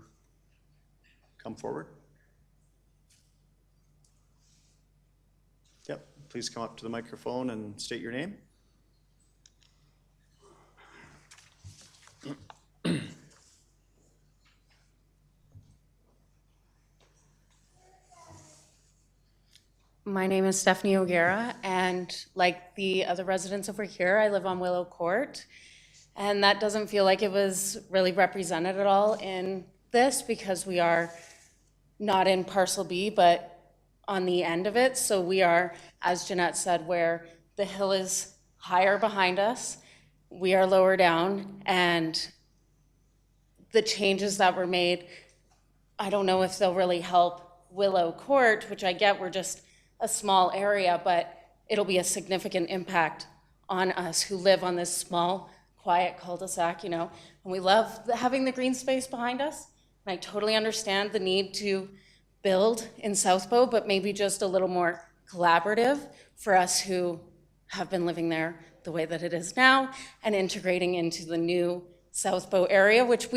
come forward. Yep, please come up to the microphone and state your name. My name is Stephanie O'Gara, and like the other residents over here, I live on Willow Court. And that doesn't feel like it was really represented at all in this, because we are not in parcel B, but on the end of it. So we are, as Jeanette said, where the hill is higher behind us, we are lower down, and the changes that were made, I don't know if they'll really help Willow Court, which I get we're just a small area, but it'll be a significant impact on us who live on this small, quiet cul-de-sac, you know, and we love having the green space behind us. And I totally understand the need to build in South Bow, but maybe just a little more collaborative for us who have been living there the way that it is now and integrating into the new South Bow area, which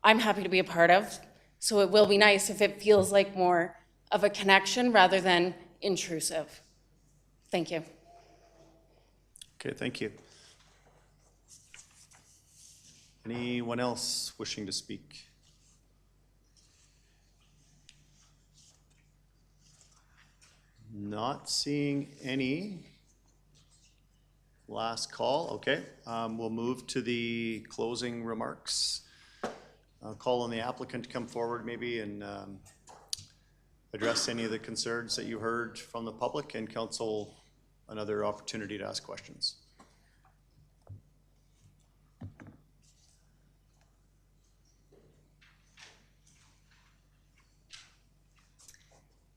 I'm happy to be a part of. So it will be nice if it feels like more of a connection rather than intrusive. Thank you. Okay, thank you. Anyone else wishing to speak? Not seeing any. Last call, okay. We'll move to the closing remarks. I'll call on the applicant to come forward maybe and address any of the concerns that you heard from the public, and council another opportunity to ask questions.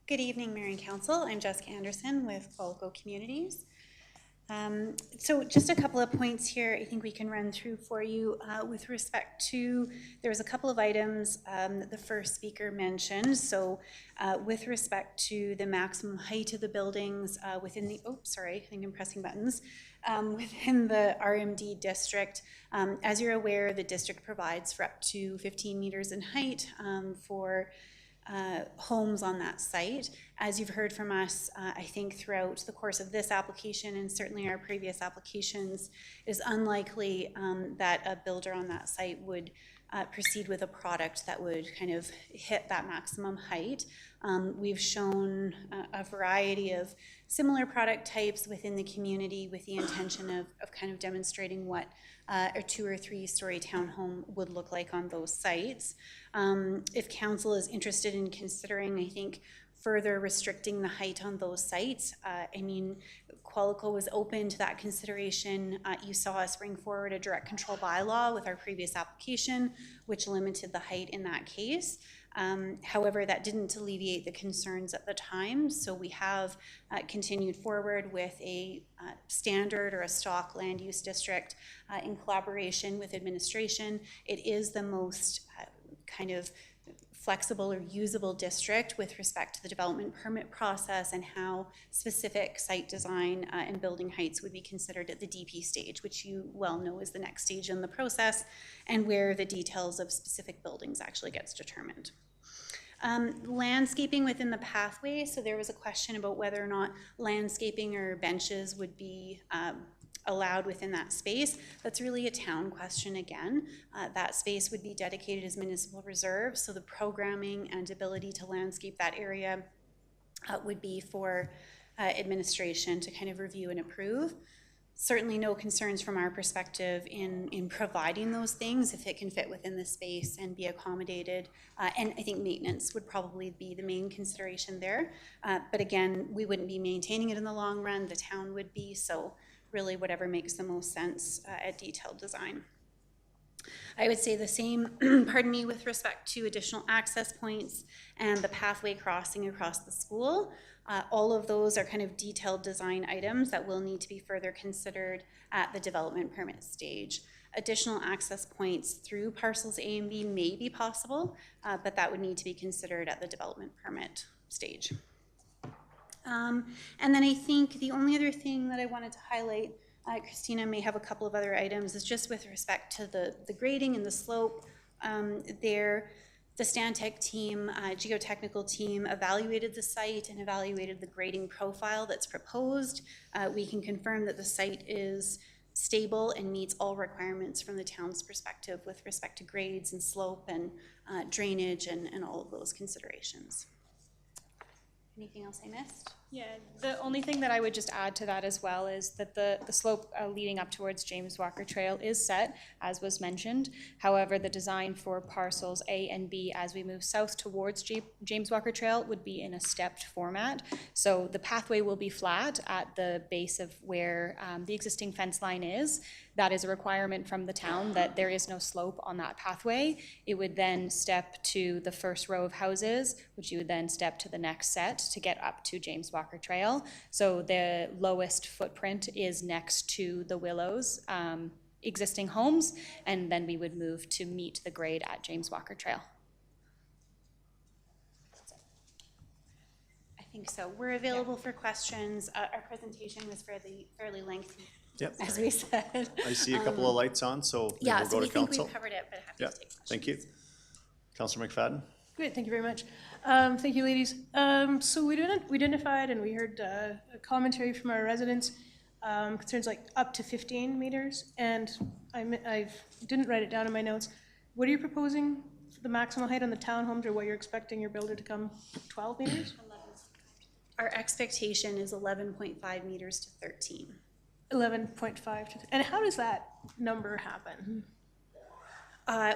Good evening, Mayor and Council. I'm Jessica Anderson with Qualico Communities. So just a couple of points here I think we can run through for you with respect to, there was a couple of items that the first speaker mentioned. So with respect to the maximum height of the buildings within the, I think I'm pressing buttons, within the RMD district. As you're aware, the district provides for up to 15 meters in height for homes on that site. As you've heard from us, I think throughout the course of this application and certainly our previous applications, it is unlikely that a builder on that site would proceed with a product that would kind of hit that maximum height. We've shown a variety of similar product types within the community with the intention of kind of demonstrating what a 2 or 3 story townhome would look like on those sites. If council is interested in considering, I think, further restricting the height on those sites. I mean, Qualico was open to that consideration. You saw us bring forward a direct control bylaw with our previous application, which limited the height in that case. However, that didn't alleviate the concerns at the time, so we have continued forward with a standard or a stock land use district in collaboration with administration. It is the most kind of flexible or usable district with respect to the development permit process and how specific site design and building heights would be considered at the DP stage, which you well know is the next stage in the process and where the details of specific buildings actually gets determined. Landscaping within the pathway, so there was a question about whether or not landscaping or benches would be allowed within that space. That's really a town question again. That space would be dedicated as municipal reserve, so the programming and ability to landscape that area would be for administration to kind of review and approve. Certainly no concerns from our perspective in providing those things if it can fit within the space and be accommodated. And I think maintenance would probably be the main consideration there. But again, we wouldn't be maintaining it in the long run, the town would be, so really whatever makes the most sense at detailed design. I would say the same, pardon me, with respect to additional access points and the pathway crossing across the school. All of those are kind of detailed design items that will need to be further considered at the development permit stage. Additional access points through parcels A and B may be possible, but that would need to be considered at the development permit stage. And then I think the only other thing that I wanted to highlight, Christina may have a couple of other items, is just with respect to the grading and the slope. The Stantec team, geotechnical team, evaluated the site and evaluated the grading profile that's proposed. We can confirm that the site is stable and meets all requirements from the town's perspective with respect to grades and slope and drainage and all of those considerations. Anything else I missed? Yeah, the only thing that I would just add to that as well is that the slope leading up towards James Walker Trail is set, as was mentioned. However, the design for parcels A and B as we move south towards James Walker Trail would be in a stepped format. So the pathway will be flat at the base of where the existing fence line is. That is a requirement from the town that there is no slope on that pathway. It would then step to the first row of houses, which you would then step to the next set to get up to James Walker Trail. So the lowest footprint is next to the Willows existing homes, and then we would move to meet the grade at James Walker Trail. I think so. We're available for questions. Our presentation was fairly lengthy, Yep. as we said. I see a couple of lights on, so maybe Yeah, we'll so go we to think council. we've covered it, but happy Yeah, to take questions. thank you. Councillor McFadden? Great, thank you very much. Thank you, ladies. So we identified and we heard a commentary from our residents, concerns like up to 15 meters, and I didn't write it down in my notes. What are you proposing for the maximum height on the townhomes, or what you're expecting your builder to come, 12 meters? Our expectation is 11.5 meters to 13. 11.5 to, and how does that number happen?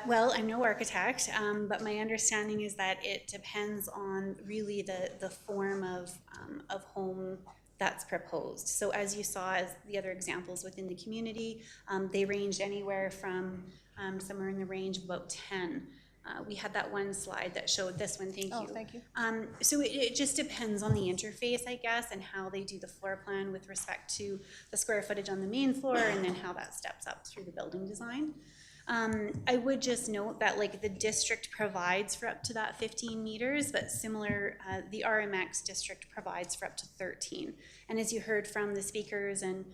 Well, I'm no architect, but my understanding is that it depends on really the form of home that's proposed. So as you saw, as the other examples within the community, they range anywhere from somewhere in the range of about 10. We had that one slide that showed this one, thank you. Oh, thank you. So it just depends on the interface, I guess, and how they do the floor plan with respect to the square footage on the main floor and then how that steps up through the building design. I would just note that like the district provides for up to that 15 meters, but similar, the RMX district provides for up to 13. And as you heard from the speakers and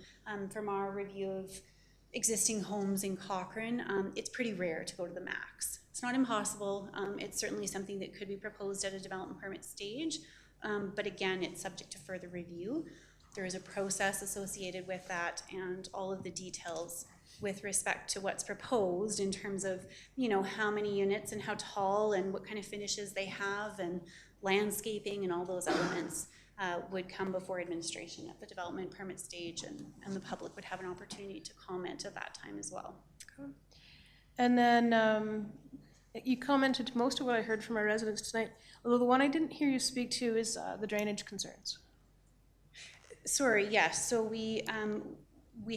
from our review of existing homes in Cochrane, it's pretty rare to go to the max. It's not impossible. It's certainly something that could be proposed at a development permit stage, but again, it's subject to further review. There is a process associated with that and all of the details with respect to what's proposed in terms of, you know, how many units and how tall and what kind of finishes they have and landscaping and all those elements would come before administration at the development permit stage, and the public would have an opportunity to comment at that time as well. And then You commented most of what I heard from our residents tonight, although the one I didn't hear you speak to is the drainage concerns. Sorry, yes, so we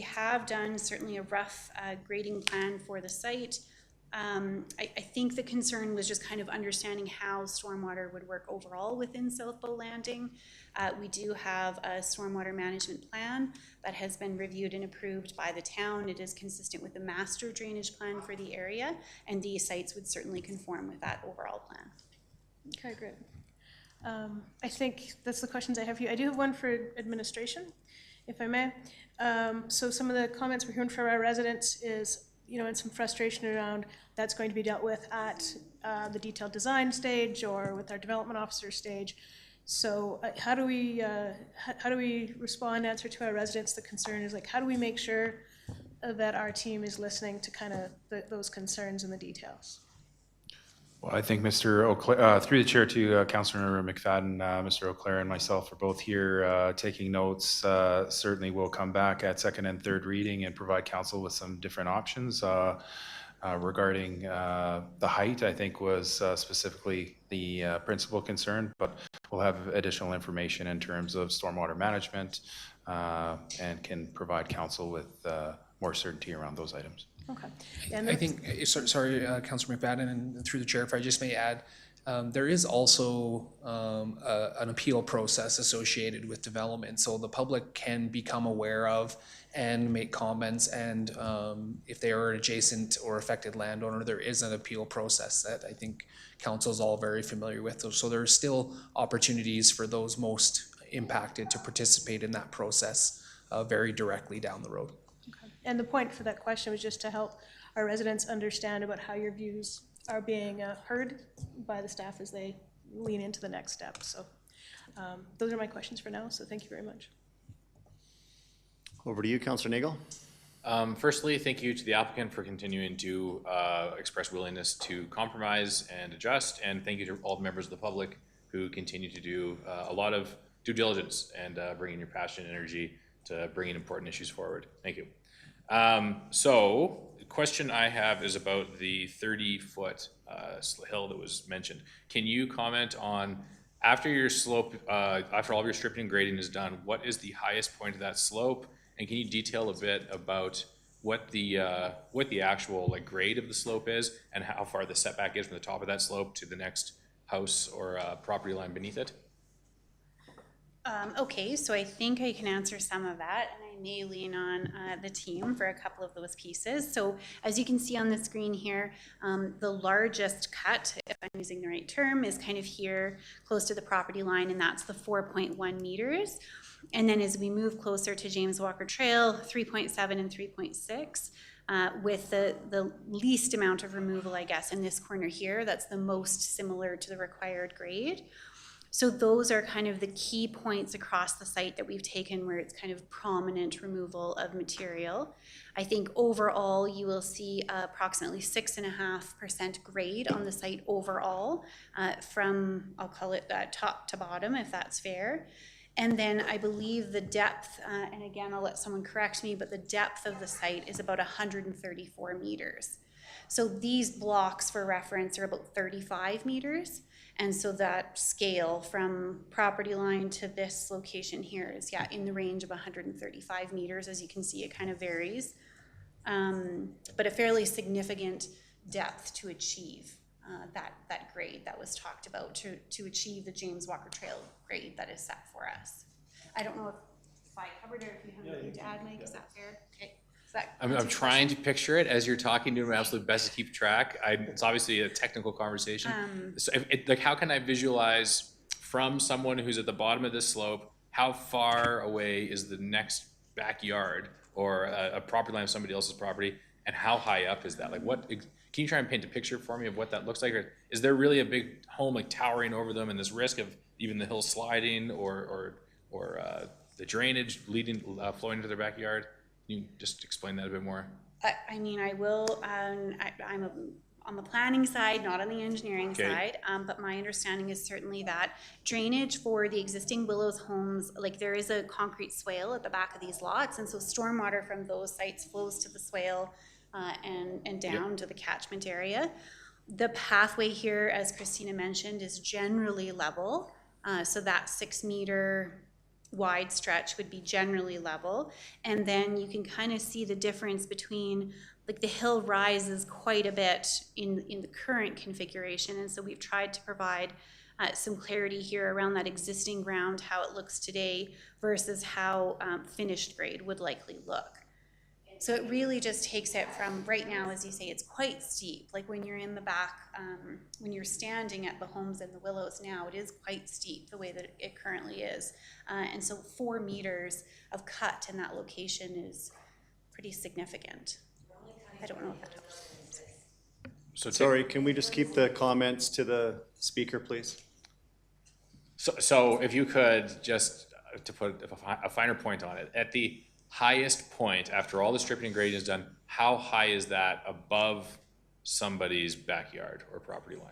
have done certainly a rough grading plan for the site. I think the concern was just kind of understanding how stormwater would work overall within South Bow Landing. We do have a stormwater management plan that has been reviewed and approved by the town. It is consistent with the master drainage plan for the area, and these sites would certainly conform with that overall plan. Okay, great. I think that's the questions I have for you. I do have one for administration, if I may. So some of the comments we're hearing from our residents is, and some frustration around that's going to be dealt with at the detailed design stage or with our development officer stage. So how do we respond, answer to our residents? The concern is like, how do we make sure that our team is listening to kind of those concerns and the details? Well, I think Mr. Auclair, through the chair to Councillor McFadden, Mr. Auclair and myself are both here taking notes. Certainly we'll come back at second and third reading and provide council with some different options regarding the height, I think was specifically the principal concern, but we'll have additional information in terms of stormwater management and can provide council with more certainty around those items. Okay. And I think, sorry, Councillor McFadden, and through the chair, if I just may add, there is also an appeal process associated with development, so the public can become aware of and make comments, and if they are an adjacent or affected landowner, there is an appeal process that I think council is all very familiar with. So there are still opportunities for those most impacted to participate in that process very directly down the road. And the point for that question was just to help our residents understand about how your views are being heard by the staff as they lean into the next step. So those are my questions for now, so thank you very much. Over to you, Councillor Nagel. Firstly, thank you to the applicant for continuing to express willingness to compromise and adjust, and thank you to all the members of the public who continue to do a lot of due diligence and bringing your passion and energy to bringing important issues forward. Thank you. So the question I have is about the 30-foot hill that was mentioned. Can you comment on, after your slope, after all of your stripping and grading is done, what is the highest point of that slope? And can you detail a bit about what the actual grade of the slope is and how far the setback is from the top of that slope to the next house or property line beneath it? Okay, so I think I can answer some of that, and I may lean on the team for a couple of those pieces. So as you can see on the screen here, the largest cut, if I'm using the right term, is kind of here close to the property line, and that's the 4.1 meters. And then as we move closer to James Walker Trail, 3.7 and 3.6, with the least amount of removal, I guess, in this corner here, that's the most similar to the required grade. So those are kind of the key points across the site that we've taken where it's kind of prominent removal of material. I think overall you will see approximately 6.5% grade on the site overall from, I'll call it top to bottom, if that's fair. And then I believe the depth, and again, I'll let someone correct me, but the depth of the site is about 134 meters. So these blocks for reference are about 35 meters. And so that scale from property line to this location here is, yeah, in the range of 135 meters. As you can see, it kind of varies, but a fairly significant depth to achieve that grade that was talked about to achieve the James Walker Trail grade that is set for us. I don't know if I covered it or if you have anything to add, Mike, is that fair? Okay. I'm trying to picture it as you're talking, doing my absolute best to keep track. It's obviously a technical conversation. So how can I visualize from someone who's at the bottom of this slope, how far away is the next backyard or a property line of somebody else's property, and how high up is that? Can you try and paint a picture for me of what that looks like? Or is there really a big home towering over them and this risk of even the hill sliding or the drainage flowing into their backyard? Can you just explain that a bit more? I mean, I will, I'm on the planning side, not on the engineering side, but my understanding is certainly that drainage for the existing Willows homes, there is a concrete swale at the back of these lots, and so stormwater from those sites flows to the swale and down to the catchment area. The pathway here, as Christina mentioned, is generally level. So that 6 meter wide stretch would be generally level. And then you can kind of see the difference between, like, the hill rises quite a bit in the current configuration. And so we've tried to provide some clarity here around that existing ground, how it looks today versus how finished grade would likely look. So it really just takes it from, right now, as you say, it's quite steep. Like when you're in the back, when you're standing at the homes in the Willows now, it is quite steep the way that it currently is. And so 4 meters of cut in that location is pretty significant. I don't know if that helps. So Sorry, can we just keep the comments to the speaker, please? So if you could just, to put a finer point on it, at the highest point, after all the stripping and grading is done, how high is that above somebody's backyard or property line?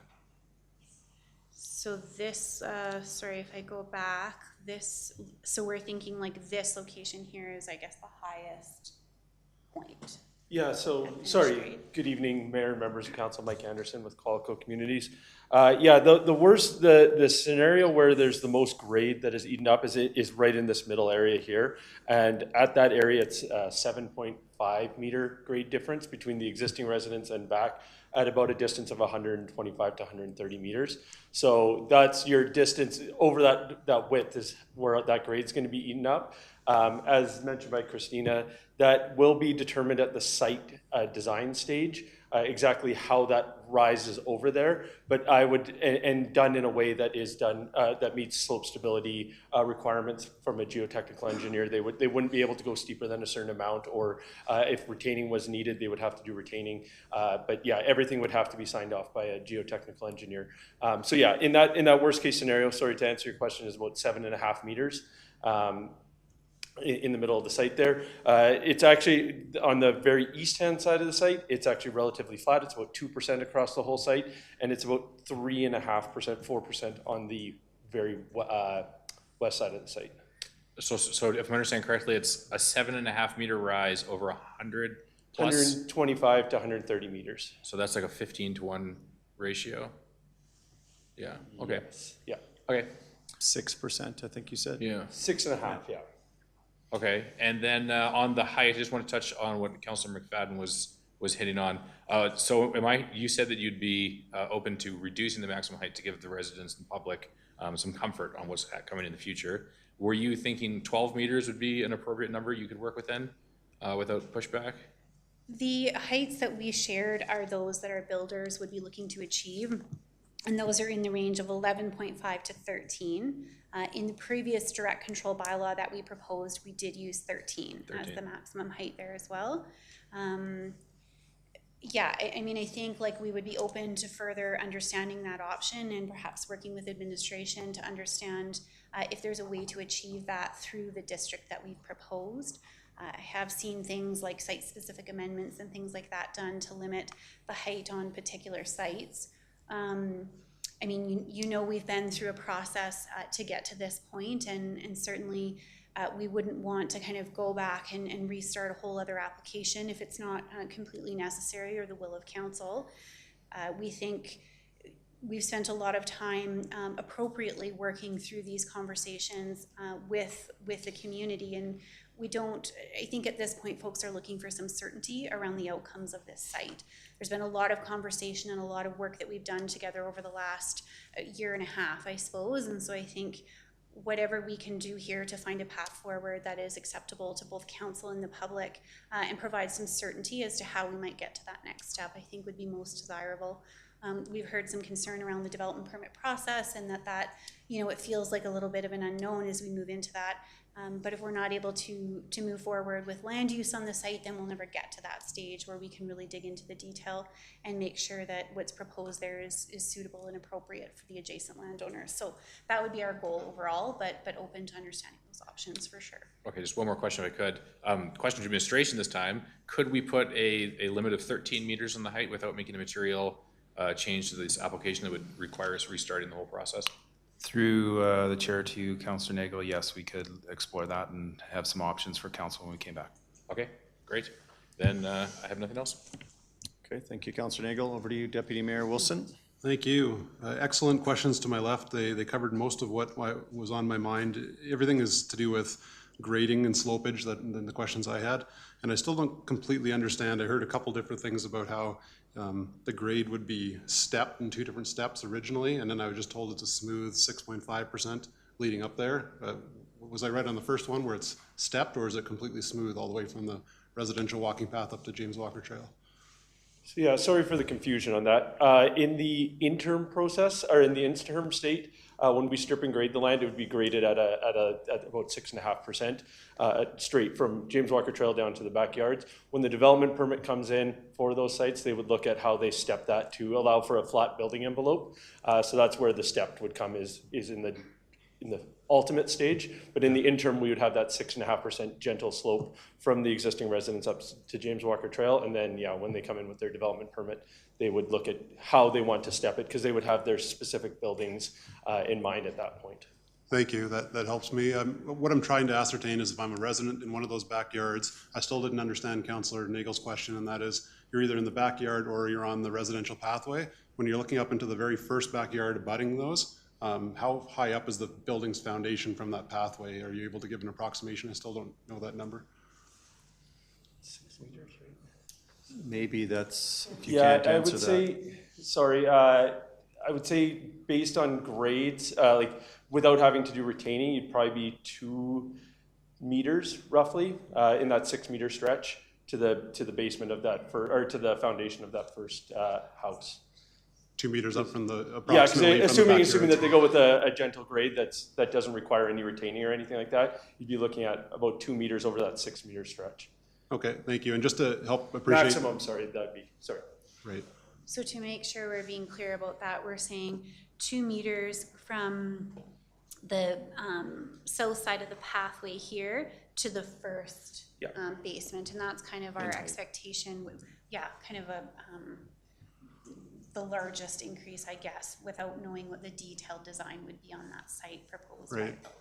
So this, sorry, if I go back, this, so we're thinking like this location here is, I guess, the highest point. Yeah, so, Administrate. sorry, good evening, Mayor and members of council, Mike Anderson with Qualico Communities. Yeah, the worst, the scenario where there's the most grade that is eaten up is right in this middle area here. And at that area, it's 7.5 meter grade difference between the existing residence and back at about a distance of 125 to 130 meters. So that's your distance over that width is where that grade's gonna be eaten up. As mentioned by Christina, that will be determined at the site design stage, exactly how that rises over there. But I would, and done in a way that is done, that meets slope stability requirements from a geotechnical engineer. They wouldn't be able to go steeper than a certain amount, or if retaining was needed, they would have to do retaining. But yeah, everything would have to be signed off by a geotechnical engineer. So yeah, in that worst case scenario, sorry to answer your question, is about 7.5 meters. In the middle of the site there. It's actually on the very east-hand side of the site, it's actually relatively flat. It's about 2% across the whole site, and it's about 3.5%, 4% on the very west side of the site. So if I'm understanding correctly, it's a 7.5 meter rise over 100 plus? 125 to 130 meters. So that's like a 15-to-1 ratio? Yeah, okay. Yes. Yeah. Okay. 6%, I think you said? Yeah. 6.5, yeah. Okay, and then on the height, I just want to touch on what Councilor McFadden was hitting on. So you said that you'd be open to reducing the maximum height to give the residents and public some comfort on what's coming in the future. Were you thinking 12 meters would be an appropriate number you could work within without pushback? The heights that we shared are those that our builders would be looking to achieve, and those are in the range of 11.5 to 13. In the previous direct control bylaw that we proposed, we did use 13 as the maximum height there as well. Yeah, I mean, I think like we would be open to further understanding that option and perhaps working with administration to understand if there's a way to achieve that through the district that we've proposed. I have seen things like site-specific amendments and things like that done to limit the height on particular sites. I mean, you know, we've been through a process to get to this point, and certainly we wouldn't want to kind of go back and restart a whole other application if it's not completely necessary or the will of council. We think we've spent a lot of time appropriately working through these conversations with the community, and I think at this point folks are looking for some certainty around the outcomes of this site. There's been a lot of conversation and a lot of work that we've done together over the last year and a half, I suppose, and so I think whatever we can do here to find a path forward that is acceptable to both council and the public and provide some certainty as to how we might get to that next step, I think would be most desirable. We've heard some concern around the development permit process and that, you know, it feels like a little bit of an unknown as we move into that. But if we're not able to move forward with land use on the site, then we'll never get to that stage where we can really dig into the detail and make sure that what's proposed there is suitable and appropriate for the adjacent landowners. So that would be our goal overall, but open to understanding those options for sure. Okay, just one more question if I could. Question to administration this time. Could we put a limit of 13 meters on the height without making a material change to this application that would require us restarting the whole process? Through the chair to Councillor Nagel, yes, we could explore that and have some options for council when we came back. Okay, great. Then I have nothing else. Okay, thank you, Councillor Nagel. Over to you, Deputy Mayor Wilson. Thank you. Excellent questions to my left. They covered most of what was on my mind. Everything is to do with grading and slopage, than the questions I had. And I still don't completely understand. I heard a couple different things about how the grade would be stepped in 2 different steps originally, and then I was just told it's a smooth 6.5% leading up there. Was I right on the first one where it's stepped, or is it completely smooth all the way from the residential walking path up to James Walker Trail? So yeah, sorry for the confusion on that. In the interim process, or in the interim state, when we strip and grade the land, it would be graded at about 6.5%, straight from James Walker Trail down to the backyards. When the development permit comes in for those sites, they would look at how they step that to allow for a flat building envelope. So that's where the stepped would come is in the ultimate stage, but in the interim, we would have that 6.5% gentle slope from the existing residence up to James Walker Trail. And then, yeah, when they come in with their development permit, they would look at how they want to step it, because they would have their specific buildings in mind at that point. Thank you, that helps me. What I'm trying to ascertain is if I'm a resident in one of those backyards, I still didn't understand Councillor Nagel's question, and that is, you're either in the backyard or you're on the residential pathway. When you're looking up into the very first backyard abutting those, how high up is the building's foundation from that pathway? Are you able to give an approximation? I still don't know that number. 6 meters, right? Maybe that's, if you Yeah, can't I would answer that. say, sorry, I would say based on grades, like without having to do retaining, you'd probably be 2 meters roughly in that 6 meter stretch to the basement of that, or to the foundation of that first house. 2 meters up from the, Yeah, approximately because from the assuming that backyards. they go with a gentle grade that doesn't require any retaining or anything like that, you'd be looking at about 2 meters over that 6 meter stretch. Okay, thank you. And just to help appreciate. Maximum, sorry, that'd be, sorry. Right. So to make sure we're being clear about that, we're saying 2 meters from the south side of the pathway here to the first Yeah. basement, and that's kind of our expectation. Yeah, kind of the largest increase, I guess, without knowing what the detailed design would be on that site proposed by the Right. builder.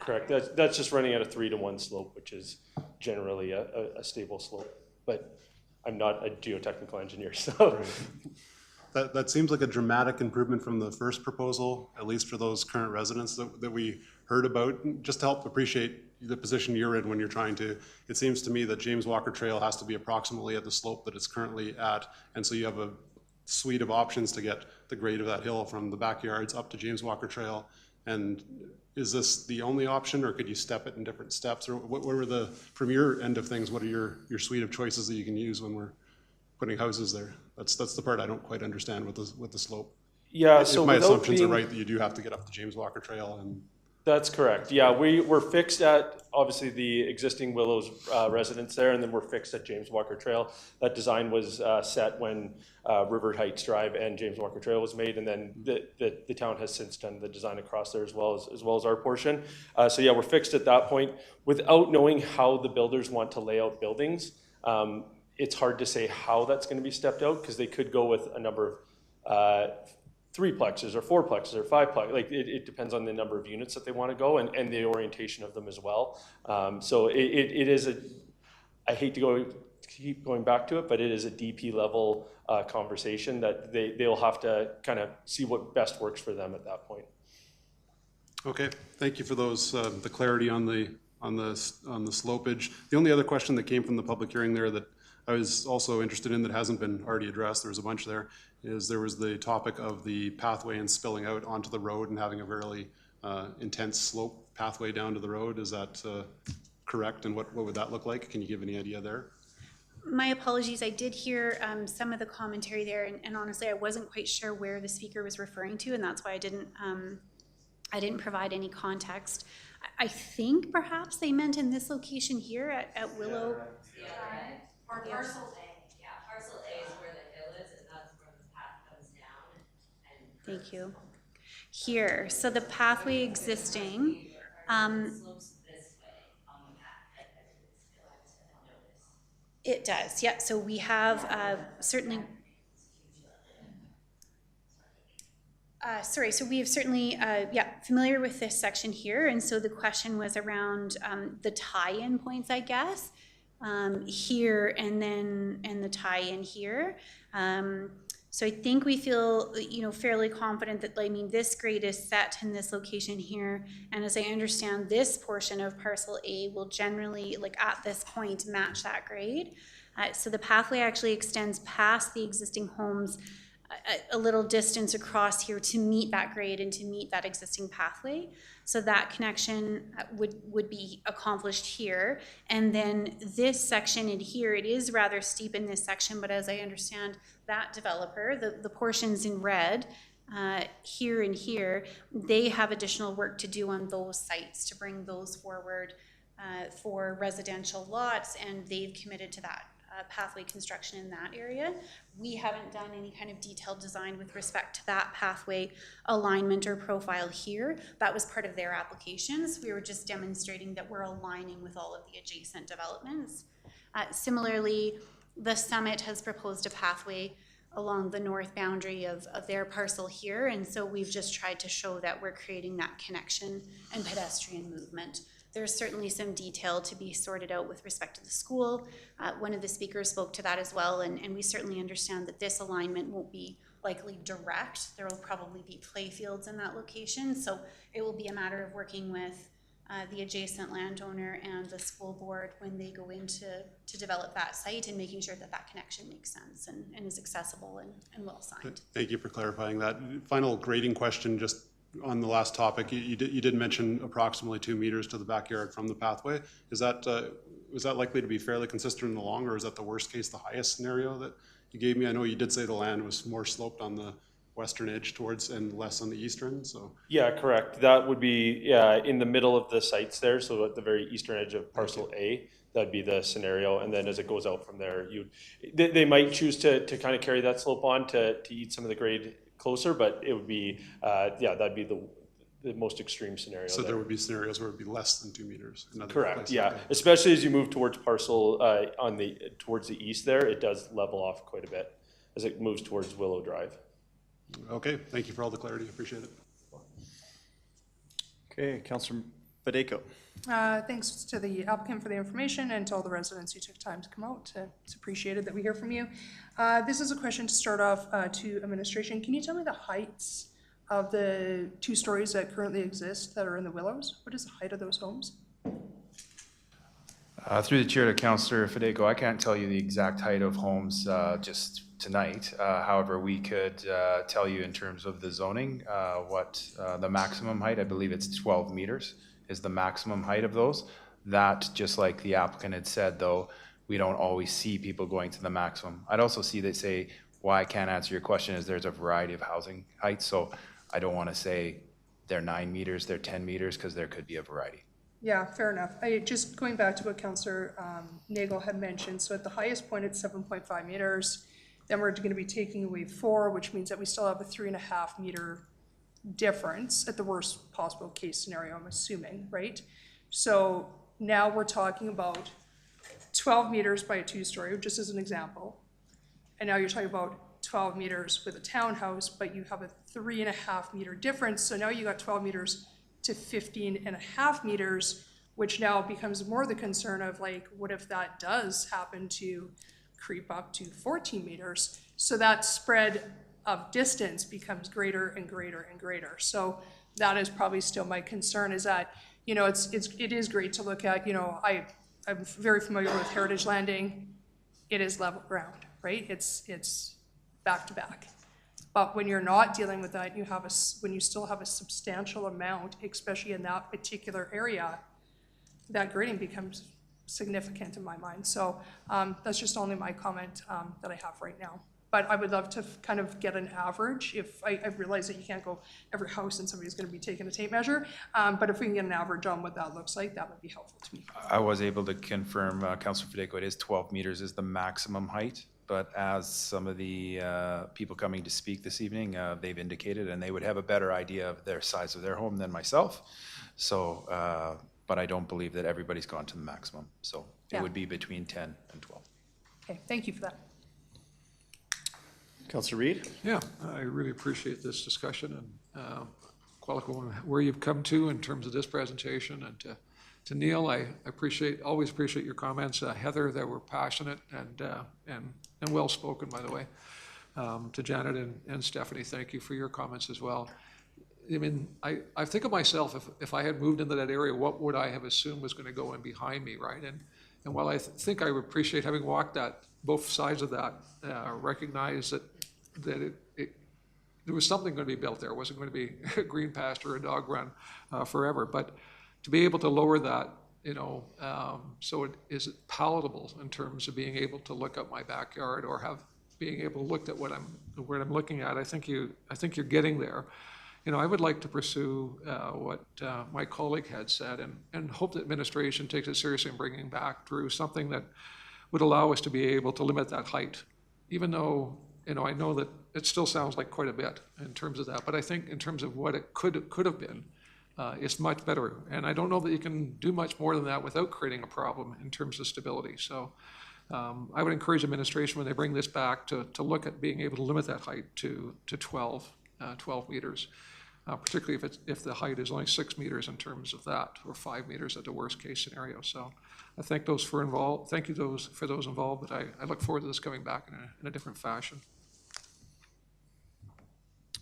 Correct, that's just running at a 3-to-1 slope, which is generally a stable slope, but I'm not a geotechnical engineer, so. That seems like a dramatic improvement from the first proposal, at least for those current residents that we heard about. Just to help appreciate the position you're in when you're trying to, it seems to me that James Walker Trail has to be approximately at the slope that it's currently at. And so you have a suite of options to get the grade of that hill from the backyards up to James Walker Trail. And is this the only option, or could you step it in different steps? Or what were the, from your end of things, what are your suite of choices that you can use when we're putting houses there? That's the part I don't quite understand with the slope. Yeah, so If my without assumptions are being- right, that you do have to get up the James Walker Trail and. That's correct, yeah, we're fixed at, obviously, the existing Willows residence there, and then we're fixed at James Walker Trail. That design was set when River Heights Drive and James Walker Trail was made, and then the town has since done the design across there as well as our portion. So yeah, we're fixed at that point. Without knowing how the builders want to lay out buildings, it's hard to say how that's gonna be stepped out, because they could go with a number of 3-plexes or 4-plexes or 5-plex, like it depends on the number of units that they want to go and the orientation of them as well. So it is I hate to keep going back to it, but it is a DP level conversation that they'll have to kind of see what best works for them at that point. Okay, thank you for those, the clarity on the slopage. The only other question that came from the public hearing there that I was also interested in that hasn't been already addressed, there was a bunch there, is there was the topic of the pathway and spilling out onto the road and having a very intense slope pathway down to the road. Is that correct? And what would that look like? Can you give any idea there? My apologies, I did hear some of the commentary there, and honestly, I wasn't quite sure where the speaker was referring to, and that's why I didn't provide any context. I think perhaps they meant in this location here at Willow. Or parcel A, yeah, parcel A is where the hill is, and that's where the path comes down. Thank you. Here, so the pathway existing, Slopes this way on the map, it does, yeah, so we have certainly, so we have certainly, familiar with this section here, and so the question was around the tie-in points, I guess. here and the tie-in here. So I think we feel, fairly confident that, this grade is set in this location here. And as I understand, this portion of parcel A will generally, at this point, match that grade. So the pathway actually extends past the existing homes a little distance across here to meet that grade and to meet that existing pathway. So that connection would be accomplished here. And then this section in here, it is rather steep in this section, but as I understand, that developer, the portions in red, here and here, they have additional work to do on those sites to bring those forward for residential lots, and they've committed to that pathway construction in that area. We haven't done any kind of detailed design with respect to that pathway alignment or profile here. That was part of their applications. We were just demonstrating that we're aligning with all of the adjacent developments. Similarly, the Summit has proposed a pathway along the north boundary of their parcel here, and so we've just tried to show that we're creating that connection and pedestrian movement. There's certainly some detail to be sorted out with respect to the school. One of the speakers spoke to that as well, and we certainly understand that this alignment won't be likely direct. There will probably be play fields in that location, so it will be a matter of working with the adjacent landowner and the school board when they go in to develop that site, and making sure that that connection makes sense and is accessible and well signed. Thank you for clarifying that. Final grading question, just on the last topic. You did mention approximately 2 meters to the backyard from the pathway. Is that likely to be fairly consistent in the long, or is that the worst case, the highest scenario that you gave me? I know you did say the land was more sloped on the western edge towards and less on the eastern, so. Yeah, correct. That would be in the middle of the sites there, so at the very eastern edge of parcel A. That'd be the scenario, and then as it goes out from there, they might choose to kind of carry that slope on to eat some of the grade closer, but it would be that'd be the most extreme scenario. So there would be scenarios where it would be less than 2 meters. Correct. Places. Yeah, Okay. especially as you move towards parcel towards the east there, it does level off quite a bit as it moves towards Willow Drive. Okay, thank you for all the clarity. Appreciate it. Okay, Councillor Fedeko. Thanks to the applicant for the information and to all the residents who took time to come out. It's appreciated that we hear from you. This is a question to start off to administration. Can you tell me the heights of the 2 stories that currently exist that are in the Willows? What is the height of those homes? Through the chair to Councillor Fedeko, I can't tell you the exact height of homes just tonight. However, we could tell you in terms of the zoning what the maximum height, I believe it's 12 meters. Is the maximum height of those. That, just like the applicant had said, though, we don't always see people going to the maximum. I'd also see they say, why I can't answer your question is there's a variety of housing heights, so I don't want to say they're 9 meters, they're 10 meters, because there could be a variety. Yeah, fair enough. Just going back to what Councillor Nagel had mentioned, so at the highest point it's 7.5 meters, then we're going to be taking away 4, which means that we still have a 3.5 meter difference at the worst possible case scenario, I'm assuming, right? So now we're talking about 12 meters by a 2-story, just as an example. And now you're talking about 12 meters with a townhouse, but you have a 3.5 meter difference. So now you got 12 meters to 15.5 meters, which now becomes more the concern of what if that does happen to creep up to 14 meters? So that spread of distance becomes greater and greater and greater. So that is probably still my concern, is that, it is great to look at, I'm very familiar with Heritage Landing. It is level ground, right? It's back to back. But when you're not dealing with that, when you still have a substantial amount, especially in that particular area, that grading becomes significant in my mind. So that's just only my comment that I have right now. But I would love to kind of get an average. If I realize that you can't go every house and somebody's going to be taking a tape measure, but if we can get an average on what that looks like, that would be helpful to me. I was able to confirm, Councillor Fedeko, it is 12 meters is the maximum height. But as some of the people coming to speak this evening, they've indicated, and they would have a better idea of their size of their home than myself. So, but I don't believe that everybody's gone to the maximum. So it would be between 10 and 12. Okay, thank you for that. Councillor Reid? Yeah, I really appreciate this discussion and Qualico, where you've come to in terms of this presentation, and to To Neil, I always appreciate your comments. Heather, that were passionate and well-spoken, by the way. To Janet and Stephanie, thank you for your comments as well. I mean, I think of myself, if I had moved into that area, what would I have assumed was going to go in behind me, right? And while I think I would appreciate having walked both sides of that, recognize that there was something going to be built there. It wasn't going to be a green pasture or a dog run forever. But to be able to lower that, so it is palatable in terms of being able to look at my backyard or being able to look at what I'm looking at. I think you're getting there. I would like to pursue what my colleague had said and hope that administration takes it seriously in bringing back through something that would allow us to be able to limit that height, even though, I know that it still sounds like quite a bit in terms of that, but I think in terms of what it could have been, it's much better. And I don't know that you can do much more than that without creating a problem in terms of stability. So I would encourage administration when they bring this back to look at being able to limit that height to 12 meters. Particularly if the height is only 6 meters in terms of that, or 5 meters at the worst case scenario. So I thank those for involved. Thank you for those involved, but I look forward to this coming back in a different fashion.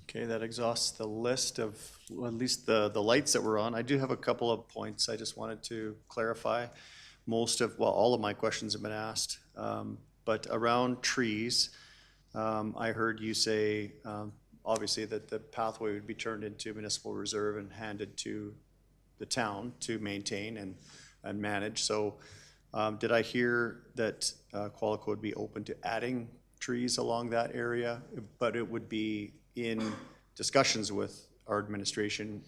Okay, that exhausts the list of, well, at least the lights that were on. I do have a couple of points I just wanted to clarify. All of my questions have been asked, but around trees, I heard you say, obviously, that the pathway would be turned into municipal reserve and handed to the town to maintain and manage. So did I hear that Qualico would be open to adding trees along that area, but it would be in discussions with our administration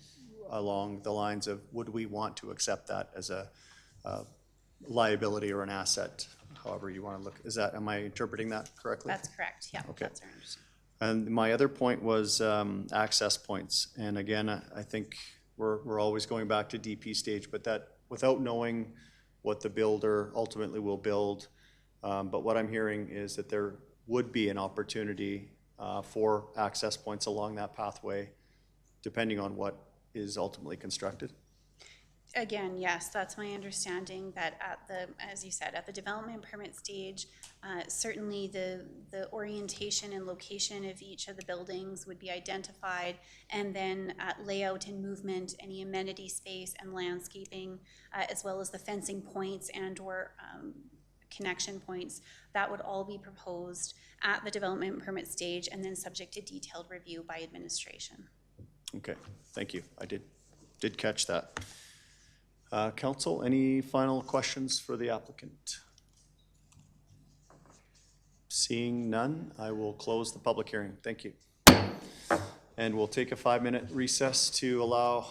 along the lines of, would we want to accept that as a liability or an asset, however you want to look? Am I interpreting that correctly? That's correct, yeah. Okay. That's our understanding. And my other point was access points. And again, I think we're always going back to DP stage, but that without knowing what the builder ultimately will build. But what I'm hearing is that there would be an opportunity for access points along that pathway, depending on what is ultimately constructed. Again, yes, that's my understanding, that as you said, at the development permit stage, certainly the orientation and location of each of the buildings would be identified, and then at layout and movement, any amenity space and landscaping, as well as the fencing points and/or connection points, that would all be proposed at the development permit stage and then subject to detailed review by administration. Okay, thank you. I did catch that. Council, any final questions for the applicant? Seeing none, I will close the public hearing. Thank you. And we'll take a 5-minute recess to allow